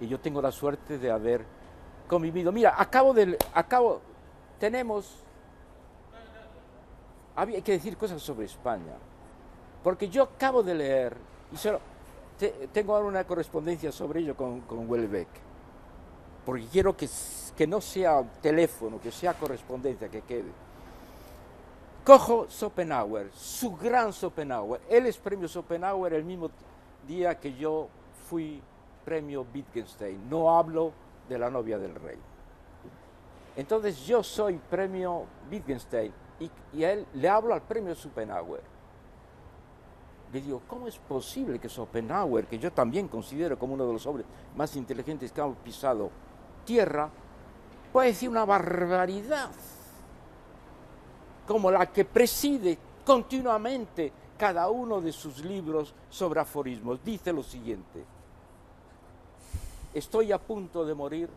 y yo tengo la suerte de haber convivido. Mira, hay que decir cosas sobre España, porque yo acabo de leer, y tengo ahora una correspondencia sobre ello con Houellebecq, porque quiero que no sea teléfono, que sea correspondencia, que quede. Cojo Schopenhauer, su gran Schopenhauer. Él es premio Schopenhauer el mismo día que yo fui premio Wittgenstein. No hablo de La novia del rey. Entonces yo soy premio Wittgenstein y a él le hablo al premio Schopenhauer. Le digo, ¿cómo es posible que Schopenhauer, que yo también considero como uno de los hombres más inteligentes que han pisado tierra, pueda decir una barbaridad como la que preside continuamente cada uno de sus libros sobre aforismos? Dice lo siguiente: estoy a punto de morir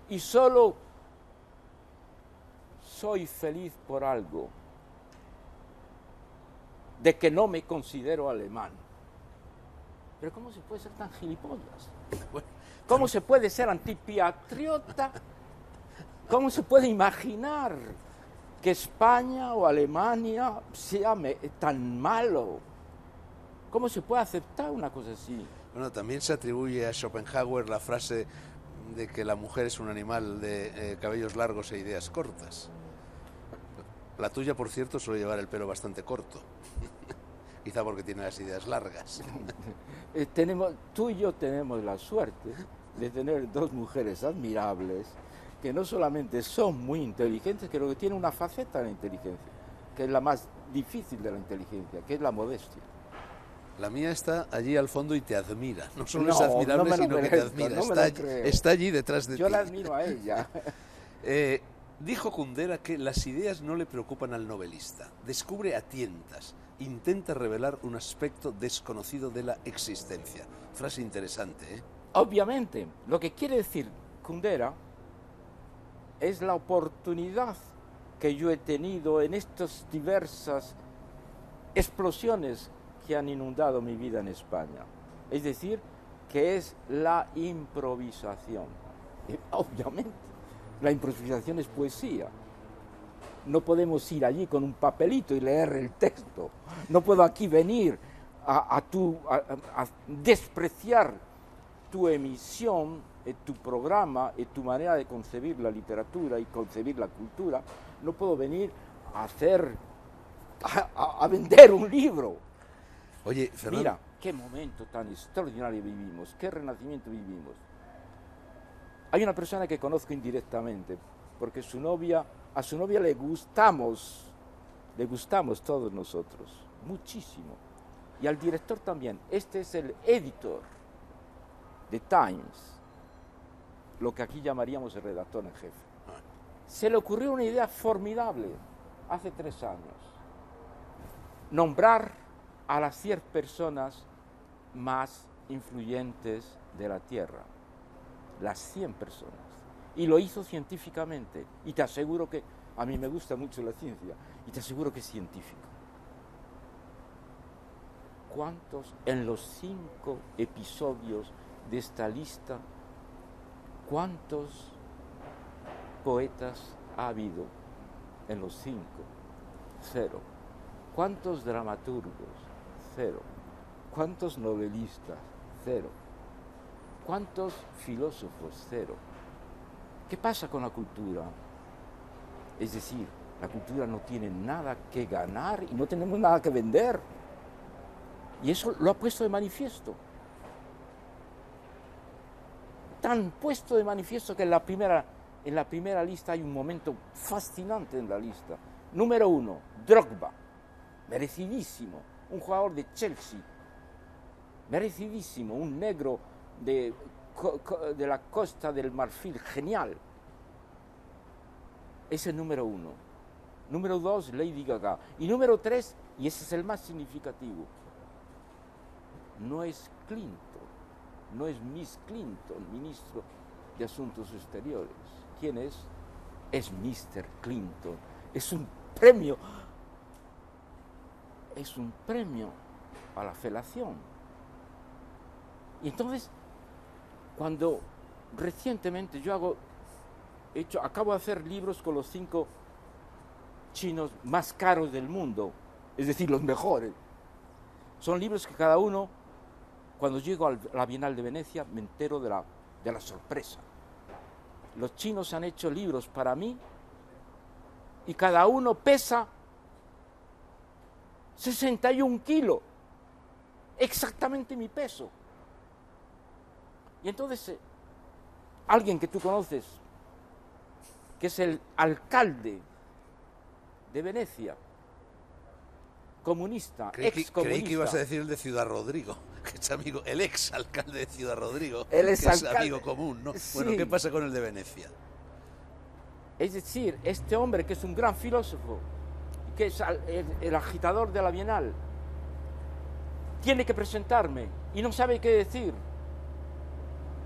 y solo soy feliz por algo, de que no me considero alemán. Pero ¿cómo se puede ser tan gilipollas? ¿Cómo se puede ser antipatriota? ¿Cómo se puede imaginar que España o Alemania sea tan malo? ¿Cómo se puede aceptar una cosa así? Bueno, también se atribuye a Schopenhauer la frase de que la mujer es un animal de cabellos largos e ideas cortas. La tuya, por cierto, suele llevar el pelo bastante corto. Quizá porque tiene las ideas largas. Tú y yo tenemos la suerte de tener dos mujeres admirables que no solamente son muy inteligentes, sino que tienen una faceta de la inteligencia, que es la más difícil de la inteligencia, que es la modestia. La mía está allí al fondo y te admira. No solo es admirable, sino que te admira. Está allí detrás de ti. Yo la admiro a ella. Dijo Kundera que las ideas no le preocupan al novelista. Descubre a tientas. Intenta revelar un aspecto desconocido de la existencia. Frase interesante, ¿eh? Obviamente, lo que quiere decir Kundera es la oportunidad que yo he tenido en estas diversas explosiones que han inundado mi vida en España. Es decir, que es la improvisación. Y, obviamente, la improvisación es poesía. No podemos ir allí con un papelito y leer el texto. No puedo aquí venir a despreciar tu emisión, tu programa, tu manera de concebir la literatura y concebir la cultura. No puedo venir a vender un libro. Oye, Fernando. Mira, qué momento tan extraordinario vivimos, qué renacimiento vivimos. Hay una persona que conozco indirectamente, porque a su novia le gustamos todos nosotros, muchísimo. Y al director también. Este es el editor de Times, lo que aquí llamaríamos el redactor en jefe. Se le ocurrió una idea formidable hace 3 años. Nombrar a las 100 personas más influyentes de la Tierra. Las 100 personas. Y lo hizo científicamente. Y te aseguro que, a mí me gusta mucho la ciencia, y te aseguro que es científico. ¿Cuántos, en los 5 episodios de esta lista, cuántos poetas ha habido en los 5? 0. ¿Cuántos dramaturgos? 0. ¿Cuántos novelistas? 0. ¿Cuántos filósofos? 0. ¿Qué pasa con la cultura? Es decir, la cultura no tiene nada que ganar y no tenemos nada que vender. Y eso lo ha puesto de manifiesto. Tan puesto de manifiesto que en la primera lista hay un momento fascinante en la lista. Número 1, Drogba, merecidísimo, un jugador de Chelsea, merecidísimo, un negro de la Costa del Marfil, genial. Ese es número 1. Número 2, Lady Gaga. Y número 3, y ese es el más significativo, no es Clinton, no es Miss Clinton, ministro de Asuntos Exteriores. ¿Quién es? Es Mr. Clinton. Es un premio a la felación. Y entonces, cuando recientemente acabo de hacer libros con los 5 chinos más caros del mundo, es decir, los mejores. Son libros que cada uno, cuando llego a la Bienal de Venecia, me entero de la sorpresa. Los chinos han hecho libros para mí y cada uno pesa 61 kilos, exactamente mi peso. Y entonces, alguien que tú conoces, que es el alcalde de Venecia, comunista, excomunista. Creí que ibas a decir el de Ciudad Rodrigo, que es amigo, el ex alcalde de Ciudad Rodrigo, que es amigo común, ¿no? Sí. Bueno, ¿qué pasa con el de Venecia? Es decir, este hombre que es un gran filósofo, que es el agitador de la Bienal, tiene que presentarme y no sabe qué decir.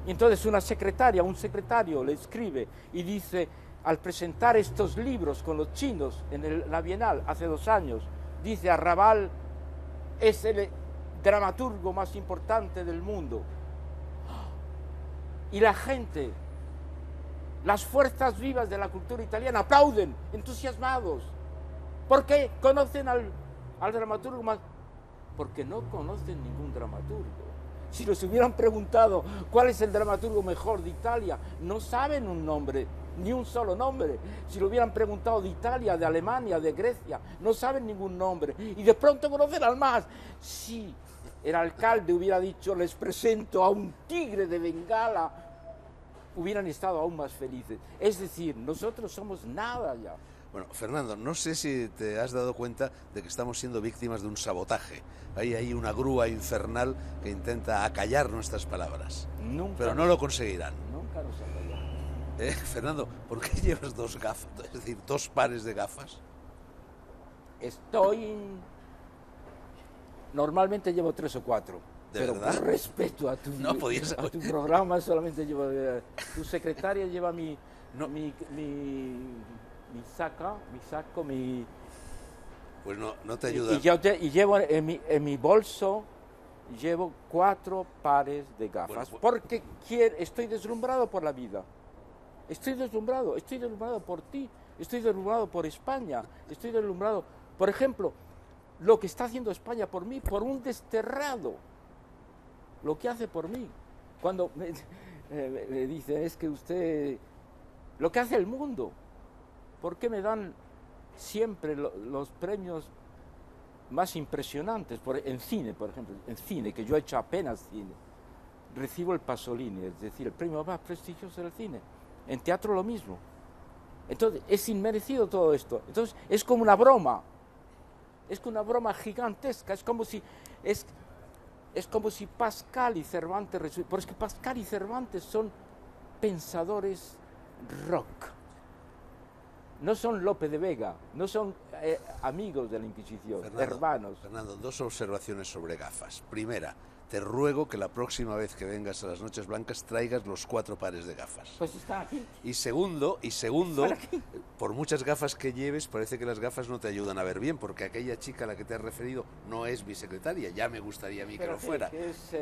Y entonces una secretaria, un secretario le escribe y dice: al presentar estos libros con los chinos en la Bienal hace 2 años, dice Arrabal es el dramaturgo más importante del mundo. Y la gente, las fuerzas vivas de la cultura italiana aplauden, entusiasmados. ¿Por qué conocen al dramaturgo más? Porque no conocen ningún dramaturgo. Si les hubieran preguntado cuál es el dramaturgo mejor de Italia, no saben un nombre, ni un solo nombre. Si lo hubieran preguntado de Italia, de Alemania, de Grecia, no saben ningún nombre. Y de pronto conocen al más. Si el alcalde hubiera dicho, les presento a un tigre de Bengala, hubieran estado aún más felices. Es decir, nosotros somos nada ya. Bueno, Fernando, no sé si te has dado cuenta de que estamos siendo víctimas de un sabotaje. Hay una grúa infernal que intenta acallar nuestras palabras. Pero no lo conseguirán. Nunca nos acallarán. Fernando, ¿por qué llevas 2 gafas? Es decir, 2 pares de gafas. Normalmente llevo 3 o 4. ¿De pero verdad? Por respeto a tu, No podías... a tu programa, solamente llevo... tu secretaria lleva mi saco, Pues no te ayuda. Y llevo en mi bolso, llevo 4 pares de gafas, porque estoy deslumbrado por la vida. Estoy deslumbrado por ti, estoy deslumbrado por España, estoy deslumbrado, por ejemplo, lo que está haciendo España por mí, por un desterrado, lo que hace por mí. Cuando me dice, es que usted, lo que hace el mundo. ¿Por qué me dan siempre los premios más impresionantes? En cine, por ejemplo, en cine, que yo he hecho apenas cine, recibo el Pasolini, es decir, el premio más prestigioso del cine. En teatro lo mismo. Entonces, es inmerecido todo esto. Entonces, es como una broma. Es como una broma gigantesca. Es como si Pascal y Cervantes... Porque Pascal y Cervantes son pensadores rock. No son Lope de Vega, no son amigos de la Inquisición, hermanos. Fernando, 2 observaciones sobre gafas. Primera, te ruego que la próxima vez que vengas a las Noches Blancas traigas los 4 pares de gafas. Pues están aquí. Y segundo, por muchas gafas que lleves, parece que las gafas no te ayudan a ver bien, porque aquella chica a la que te has referido no es mi secretaria, ya me gustaría a mí que lo fuera. Es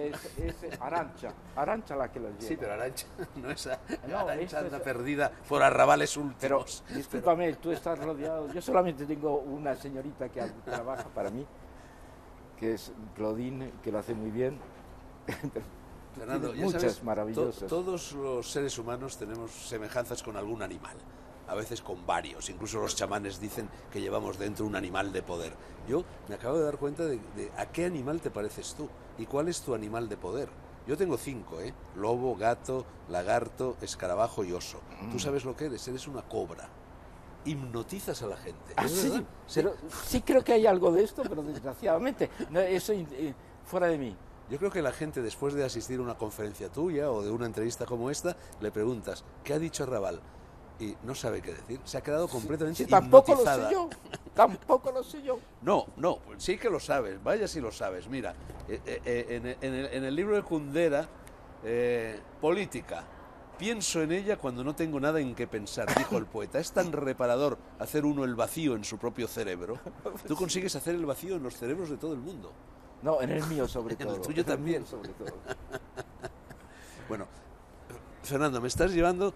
Arantxa la que las lleva. Sí, pero Arantxa no es No, Arantxa anda perdida por arrabales últimos. Pero, discúlpame, tú estás rodeado, yo solamente tengo una señorita que trabaja para mí, que es Claudine, que lo hace muy bien. Fernando, ya muchas sabes, maravillosas. Todos los seres humanos tenemos semejanzas con algún animal, a veces con varios. Incluso los chamanes dicen que llevamos dentro un animal de poder. Yo me acabo de dar cuenta de a qué animal te pareces tú y cuál es tu animal de poder. Yo tengo 5, lobo, gato, lagarto, escarabajo y oso. ¿Tú sabes lo que eres? Eres una cobra. Hipnotizas a la gente. Ah, sí, pero sí creo que hay algo de esto, pero desgraciadamente, eso fuera de mí. Yo creo que la gente, después de asistir a una conferencia tuya o de una entrevista como esta, le preguntas, ¿qué ha dicho Arrabal? Y no sabe qué decir. Se ha quedado completamente hipnotizada. Tampoco lo sé yo. No, pues sí que lo sabes. Vaya si lo sabes. Mira, en el libro de Kundera, Política, pienso en ella cuando no tengo nada en qué pensar, dijo el poeta. Es tan reparador hacer uno el vacío en su propio cerebro. Tú consigues hacer el vacío en los cerebros de todo el mundo. No, en el mío sobre todo. En el tuyo también. Sobre todo. Bueno, Fernando, me estás llevando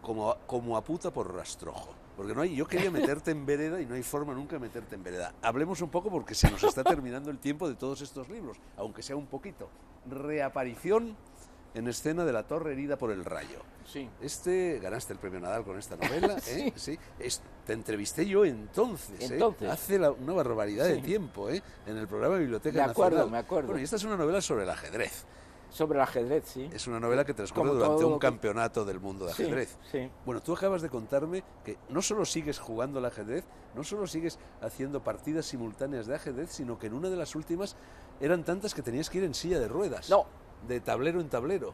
como a puta por rastrojo. Porque yo quería meterte en vereda y no hay forma nunca de meterte en vereda. Hablemos un poco porque se nos está terminando el tiempo de todos estos libros, aunque sea un poquito. Reaparición en escena de La torre herida por el rayo. Sí. Ganaste el premio Nadal con esta novela, Sí. Sí. Te entrevisté yo entonces. Hace una barbaridad de tiempo, en el programa Biblioteca Nacional. Me acuerdo. Bueno, y esta es una novela sobre el ajedrez. Sobre el ajedrez, sí. Es una novela que transcurre durante un campeonato del mundo de ajedrez. Sí. Bueno, tú acabas de contarme que no solo sigues jugando al ajedrez, no solo sigues haciendo partidas simultáneas de ajedrez, sino que en una de las últimas eran tantas que tenías que ir en silla de ruedas. No. De tablero en tablero.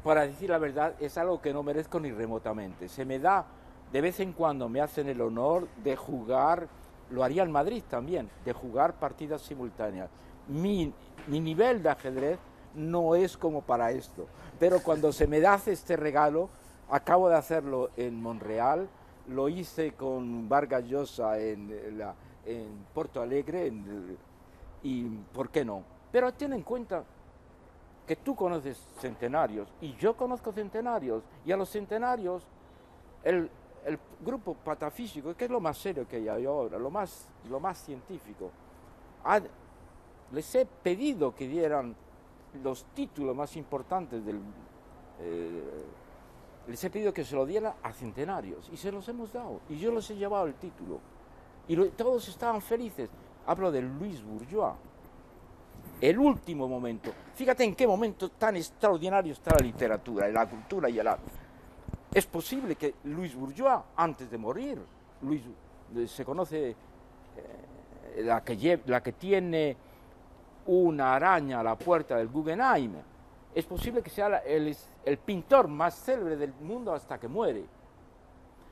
Para decir la verdad, es algo que no merezco ni remotamente. Se me da, de vez en cuando me hacen el honor de jugar, lo haría en Madrid también, de jugar partidas simultáneas. Mi nivel de ajedrez no es como para esto, pero cuando se me hace este regalo, Acabo de hacerlo en Montreal, lo hice con Vargas Llosa en Porto Alegre, y ¿por qué no? Pero ten en cuenta que tú conoces centenarios y yo conozco centenarios, y a los centenarios el grupo patafísico, que es lo más serio que hay ahora, lo más científico, les he pedido que dieran los títulos más importantes les he pedido que se lo dieran a centenarios y se los hemos dado, y yo les he llevado el título y todos estaban felices. Hablo de Luis Bourgeois, el último momento. Fíjate en qué momento tan extraordinario está la literatura, la cultura y el arte. Es posible que Luis Bourgeois, antes de morir, se conoce la que tiene una araña a la puerta del Guggenheim, es posible que sea el pintor más célebre del mundo hasta que muere.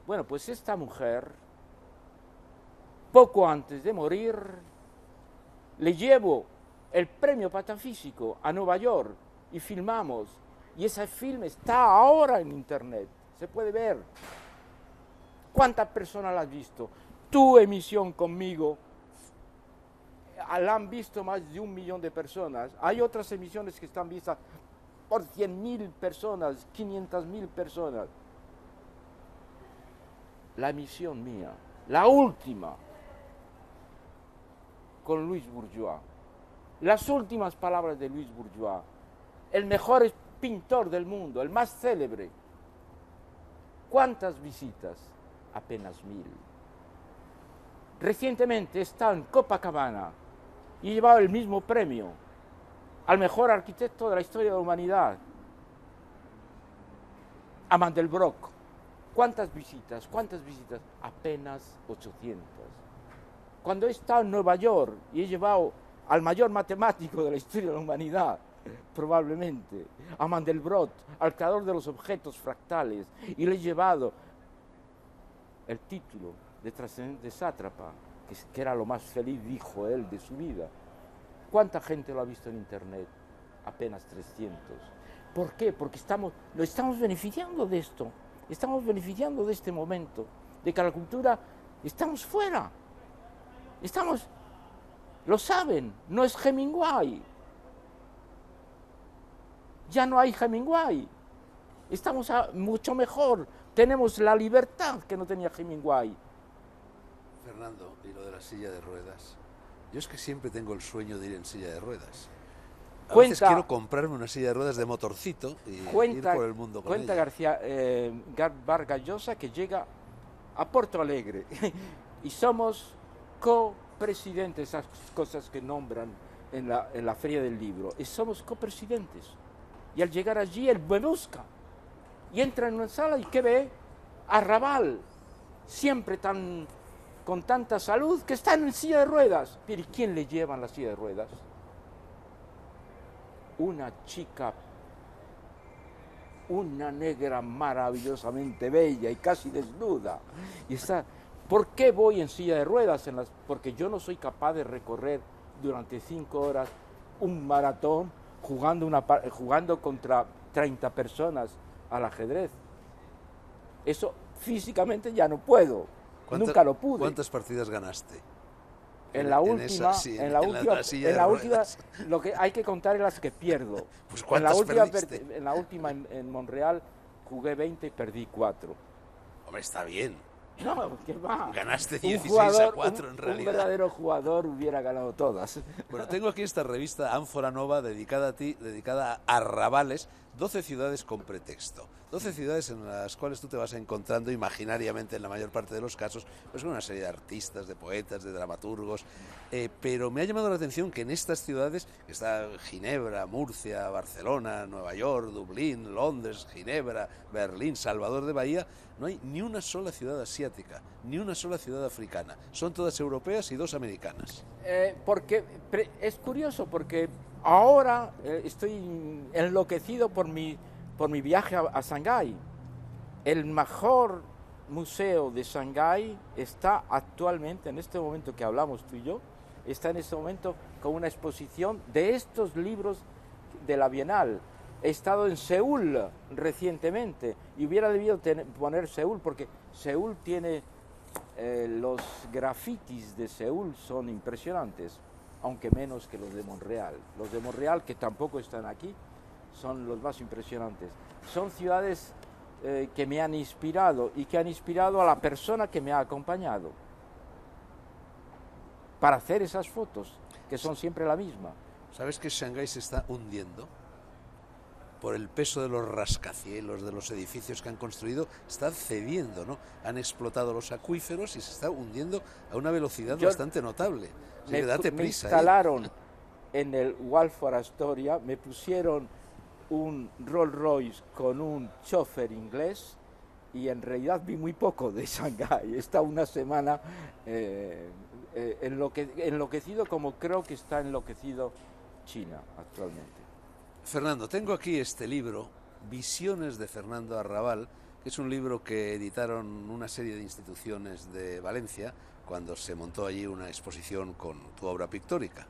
Bueno, pues esta mujer, poco antes de morir, le llevo el premio patafísico a Nueva York y filmamos, y ese film está ahora en internet, se puede ver. ¿Cuántas personas la has visto? Tu emisión conmigo la han visto más de 1 millón de personas. Hay otras emisiones que están vistas por 100.000 personas, 500.000 personas. La emisión mía, la última, con Luis Bourgeois, las últimas palabras de Luis Bourgeois, el mejor pintor del mundo, el más célebre. ¿Cuántas visitas? Apenas 1.000. Recientemente he estado en Copacabana y he llevado el mismo premio al mejor arquitecto de la historia de la humanidad, a Mandelbrot. ¿Cuántas visitas? ¿Cuántas visitas? Apenas 800. Cuando he estado en Nueva York y he llevado al mayor matemático de la historia de la humanidad, probablemente, a Mandelbrot, al creador de los objetos fractales, y le he llevado el título de trascendente sátrapa, que era lo más feliz, dijo él, de su vida. ¿Cuánta gente lo ha visto en internet? Apenas 300. ¿Por qué? Porque lo estamos beneficiando de esto, estamos beneficiando de este momento, de que la cultura, estamos fuera, lo saben, no es Hemingway, ya no hay Hemingway, estamos mucho mejor, tenemos la libertad que no tenía Hemingway. Fernando, y lo de la silla de ruedas. Yo es que siempre tengo el sueño de ir en silla de ruedas. A veces quiero comprarme una silla de ruedas de motorcito y ir por el mundo con ella. Cuenta Vargas Llosa que llega a Porto Alegre y somos copresidentes, esas cosas que nombran en la Feria del Libro, y somos copresidentes. Y al llegar allí, él me busca y entra en una sala y ¿qué ve? A Raval, siempre con tanta salud, que está en silla de ruedas. Pero ¿y quién le lleva en la silla de ruedas? Una chica, una negra maravillosamente bella y casi desnuda. Y está, ¿por qué voy en silla de ruedas? Porque yo no soy capaz de recorrer durante 5 horas un maratón jugando contra 30 personas al ajedrez. Eso físicamente ya no puedo. Nunca lo pude. ¿Cuántas partidas ganaste? En la última, lo que hay que contar es las que pierdo. Pues ¿cuántas perdiste? En la última en Montreal jugué 20 y perdí 4. Hombre, está bien. No, ¿qué va? Ganaste 16-4 en realidad. Un verdadero jugador hubiera ganado todas. Bueno, tengo aquí esta revista Ánfora Nova dedicada a ti, dedicada a Arrabales, 12 ciudades con pretexto. 12 ciudades en las cuales tú te vas encontrando imaginariamente, en la mayor parte de los casos, pues con una serie de artistas, de poetas, de dramaturgos, pero me ha llamado la atención que en estas ciudades, que está Ginebra, Murcia, Barcelona, Nueva York, Dublín, Londres, Ginebra, Berlín, Salvador de Bahía, no hay ni una sola ciudad asiática, ni una sola ciudad africana. Son todas europeas y 2 americanas. Porque es curioso, porque ahora estoy enloquecido por mi viaje a Shanghái. El mejor museo de Shanghái está actualmente, en este momento que hablamos tú y yo, está en este momento con una exposición de estos libros de la Bienal. He estado en Seúl recientemente y hubiera debido poner Seúl porque Seúl tiene los grafitis de Seúl son impresionantes, aunque menos que los de Montreal. Los de Montreal, que tampoco están aquí, son los más impresionantes. Son ciudades que me han inspirado y que han inspirado a la persona que me ha acompañado para hacer esas fotos, que son siempre la misma. ¿Sabes que Shanghái se está hundiendo? Por el peso de los rascacielos, de los edificios que han construido, está cediendo, ¿no? Han explotado los acuíferos y se está hundiendo a una velocidad bastante notable. Así que date prisa. Me instalaron en el Waldorf Astoria, me pusieron un Rolls Royce con un chofer inglés y en realidad vi muy poco de Shanghái. He estado una semana enloquecido como creo que está enloquecido China actualmente. Fernando, tengo aquí este libro, Visiones de Fernando Arrabal, que es un libro que editaron una serie de instituciones de Valencia cuando se montó allí una exposición con tu obra pictórica,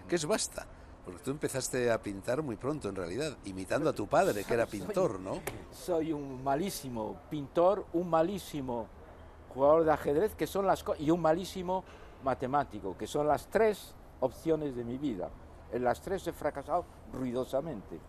que es vasta, porque tú empezaste a pintar muy pronto en realidad, imitando a tu padre, que era pintor, ¿no? Soy un malísimo pintor, un malísimo jugador de ajedrez, que son y un malísimo matemático, que son las tres opciones de mi vida. En las tres he fracasado ruidosamente.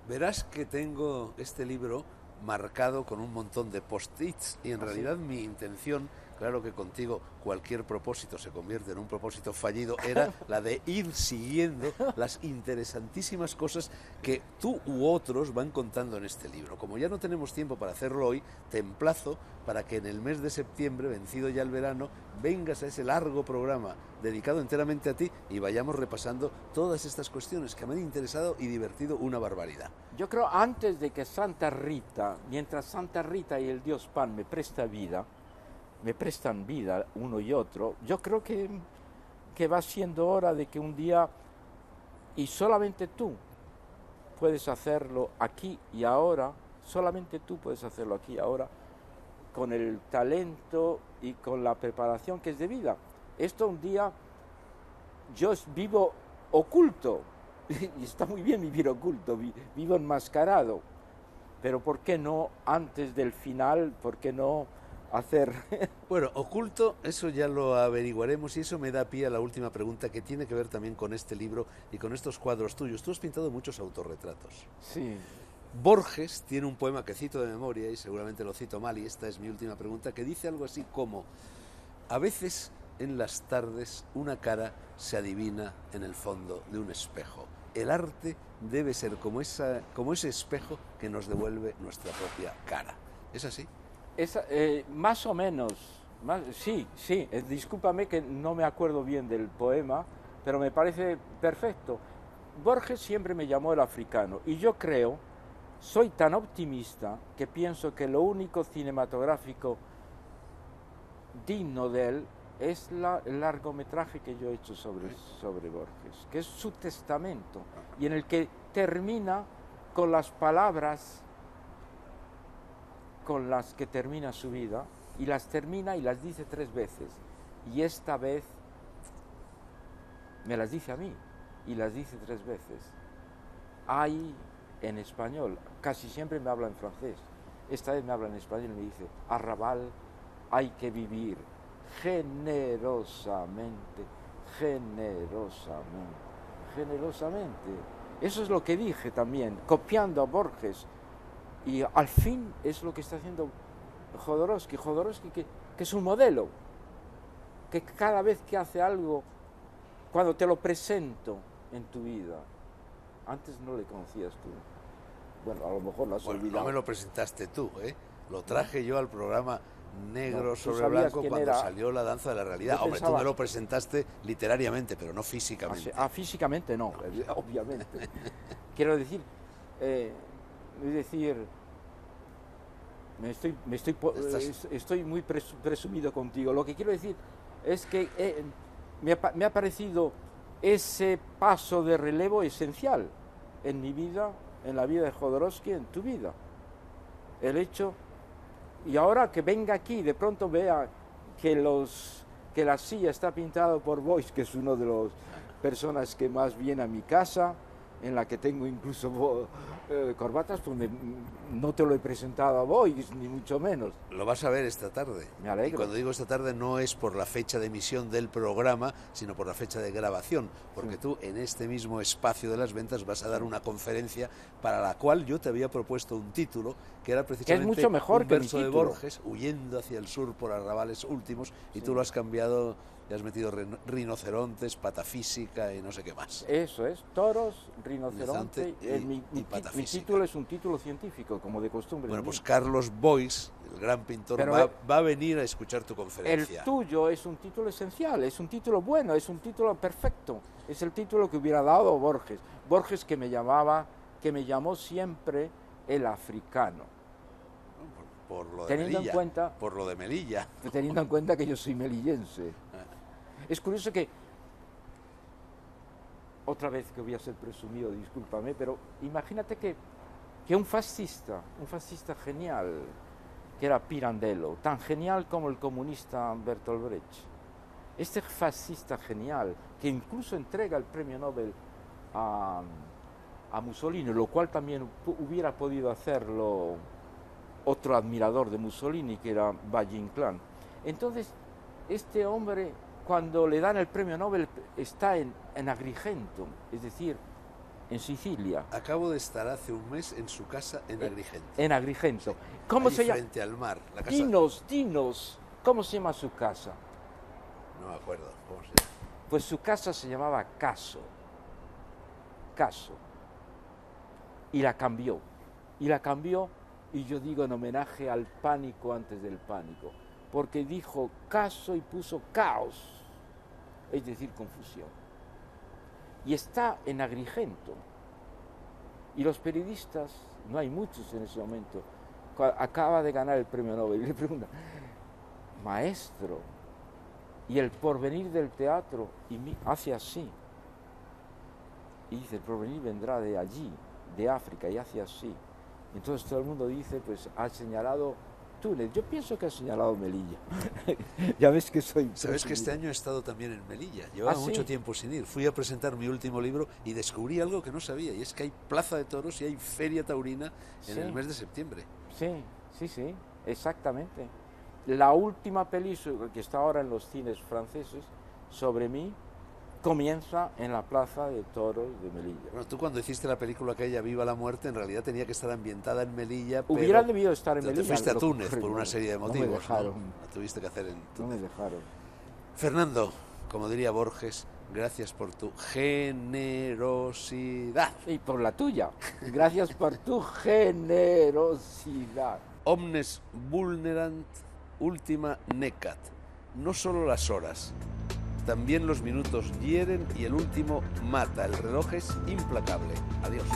Verás que tengo este libro marcado con un montón de post-its y en realidad mi intención, claro que contigo cualquier propósito se convierte en un propósito fallido, era la de ir siguiendo las interesantísimas cosas que tú u otros van contando en este libro. Como ya no tenemos tiempo para hacerlo hoy, te emplazo para que en el mes de septiembre, vencido ya el verano, vengas a ese largo programa dedicado enteramente a ti y vayamos repasando todas estas cuestiones que me han interesado y divertido una barbaridad. Yo creo antes de que Santa Rita, mientras Santa Rita y el Dios Pan me prestan vida uno y otro, yo creo que va siendo hora de que un día, y solamente tú puedes hacerlo aquí y ahora, solamente tú puedes hacerlo aquí y ahora, con el talento y con la preparación que es debida. Esto un día, yo vivo oculto, y está muy bien vivir oculto, vivo enmascarado, pero ¿por qué no antes del final? ¿Por qué no hacer? Bueno, oculto, eso ya lo averiguaremos y eso me da pie a la última pregunta que tiene que ver también con este libro y con estos cuadros tuyos. Tú has pintado muchos autorretratos. Sí. Borges tiene un poema que cito de memoria y seguramente lo cito mal y esta es mi última pregunta, que dice algo así como: a veces en las tardes una cara se adivina en el fondo de un espejo. El arte debe ser como ese espejo que nos devuelve nuestra propia cara. ¿Es así? Más o menos, sí, discúlpame que no me acuerdo bien del poema, pero me parece perfecto. Borges siempre me llamó el africano y yo creo, soy tan optimista que pienso que lo único cinematográfico digno de él es el largometraje que yo he hecho sobre Borges, que es su testamento y en el que termina con las palabras con las que termina su vida, y las termina y las dice 3 veces, y esta vez me las dice a mí y las dice 3 veces. Hay en español, casi siempre me habla en francés, esta vez me habla en español y me dice: Arrabal, hay que vivir generosamente. Eso es lo que dije también, copiando a Borges. Y al fin es lo que está haciendo Jodorowsky, que es un modelo, que cada vez que hace algo, cuando te lo presento en tu vida, antes no le conocías tú, bueno, a lo mejor lo has olvidado. No me lo presentaste tú, lo traje yo al programa Negro sobre Blanco cuando salió La danza de la realidad. Hombre, tú me lo presentaste literariamente, pero no físicamente. Físicamente no, obviamente. Quiero decir... estoy muy presumido contigo. Lo que quiero decir es que me ha parecido ese paso de relevo esencial en mi vida, en la vida de Jodorowsky, en tu vida. El hecho, y ahora que venga aquí, de pronto vea que la silla está pintada por Boyce, que es uno de las personas que más viene a mi casa, en la que tengo incluso corbatas, pues no te lo he presentado a vos, ni mucho menos. Lo vas a ver esta tarde. Me alegro. Y cuando digo esta tarde no es por la fecha de emisión del programa, sino por la fecha de grabación, porque tú en este mismo espacio de las ventas vas a dar una conferencia para la cual yo te había propuesto un título que era precisamente mucho mejor un que mi verso de título. Borges, huyendo hacia el sur por arrabales últimos, y tú lo has cambiado, y has metido rinocerontes, patafísica y no sé qué más. Eso es, toros, rinoceronte. Y Mi patafísica. título es un título científico, como de costumbre. Bueno, pues Carlos Boix, el gran pintor, Pero va a venir a escuchar tu conferencia. el tuyo es un título esencial, es un título bueno, es un título perfecto. Es el título que hubiera dado Borges. Borges que me llamó siempre el africano. Por lo de Teniendo en Melilla, cuenta- por lo de Melilla. Teniendo en cuenta que yo soy melillense. Es curioso que, otra vez que voy a ser presumido, discúlpame, pero imagínate que un fascista genial, que era Pirandello, tan genial como el comunista Bertolt Brecht, este fascista genial, que incluso entrega el premio Nobel a Mussolini, lo cual también hubiera podido hacerlo otro admirador de Mussolini, que era Valle Inclán. Entonces, este hombre, cuando le dan el premio Nobel, está en Agrigento, es decir, en Sicilia. Acabo de estar hace un mes en su casa en Agrigento. En Agrigento. ¿Cómo Allí se llama? frente al mar. La casa, Dinos, ¿cómo se llama su casa? no me acuerdo cómo se llama. Pues su casa se llamaba Caso. Y la cambió. Y yo digo en homenaje al pánico antes del pánico, porque dijo caso y puso caos, es decir, confusión. Y está en Agrigento. Y los periodistas, no hay muchos en ese momento, acaba de ganar el premio Nobel y le preguntan, maestro, y el porvenir del teatro, hace así. Y dice, el porvenir vendrá de allí, de África, y hace así. Entonces todo el mundo dice, pues ha señalado Túnez. Yo pienso que ha señalado Melilla. Ya ves que soy... Sabes que este año he estado también en Melilla. Llevaba ¿sí? mucho tiempo sin ir. Fui a presentar mi último libro y descubrí algo que no sabía, y es que hay plaza de toros y hay feria taurina en Sí. el mes de septiembre. Sí, exactamente. La última película que está ahora en los cines franceses sobre mí comienza en la plaza de toros de Melilla. Bueno, tú cuando hiciste la película aquella Viva la Muerte, en realidad tenía que estar ambientada en Melilla, Hubiera pero debido estar en te Melilla. fuiste a lo Túnez ocurre, por una no, serie de no me motivos. dejaron. La tuviste que hacer en No me Túnez. dejaron. Fernando, como diría Borges, gracias por tu generosidad. Y por la tuya. Gracias por tu generosidad. Omnes vulnerant ultima necat. No solo las horas, también los minutos hieren y el último mata. El reloj es implacable. Adiós.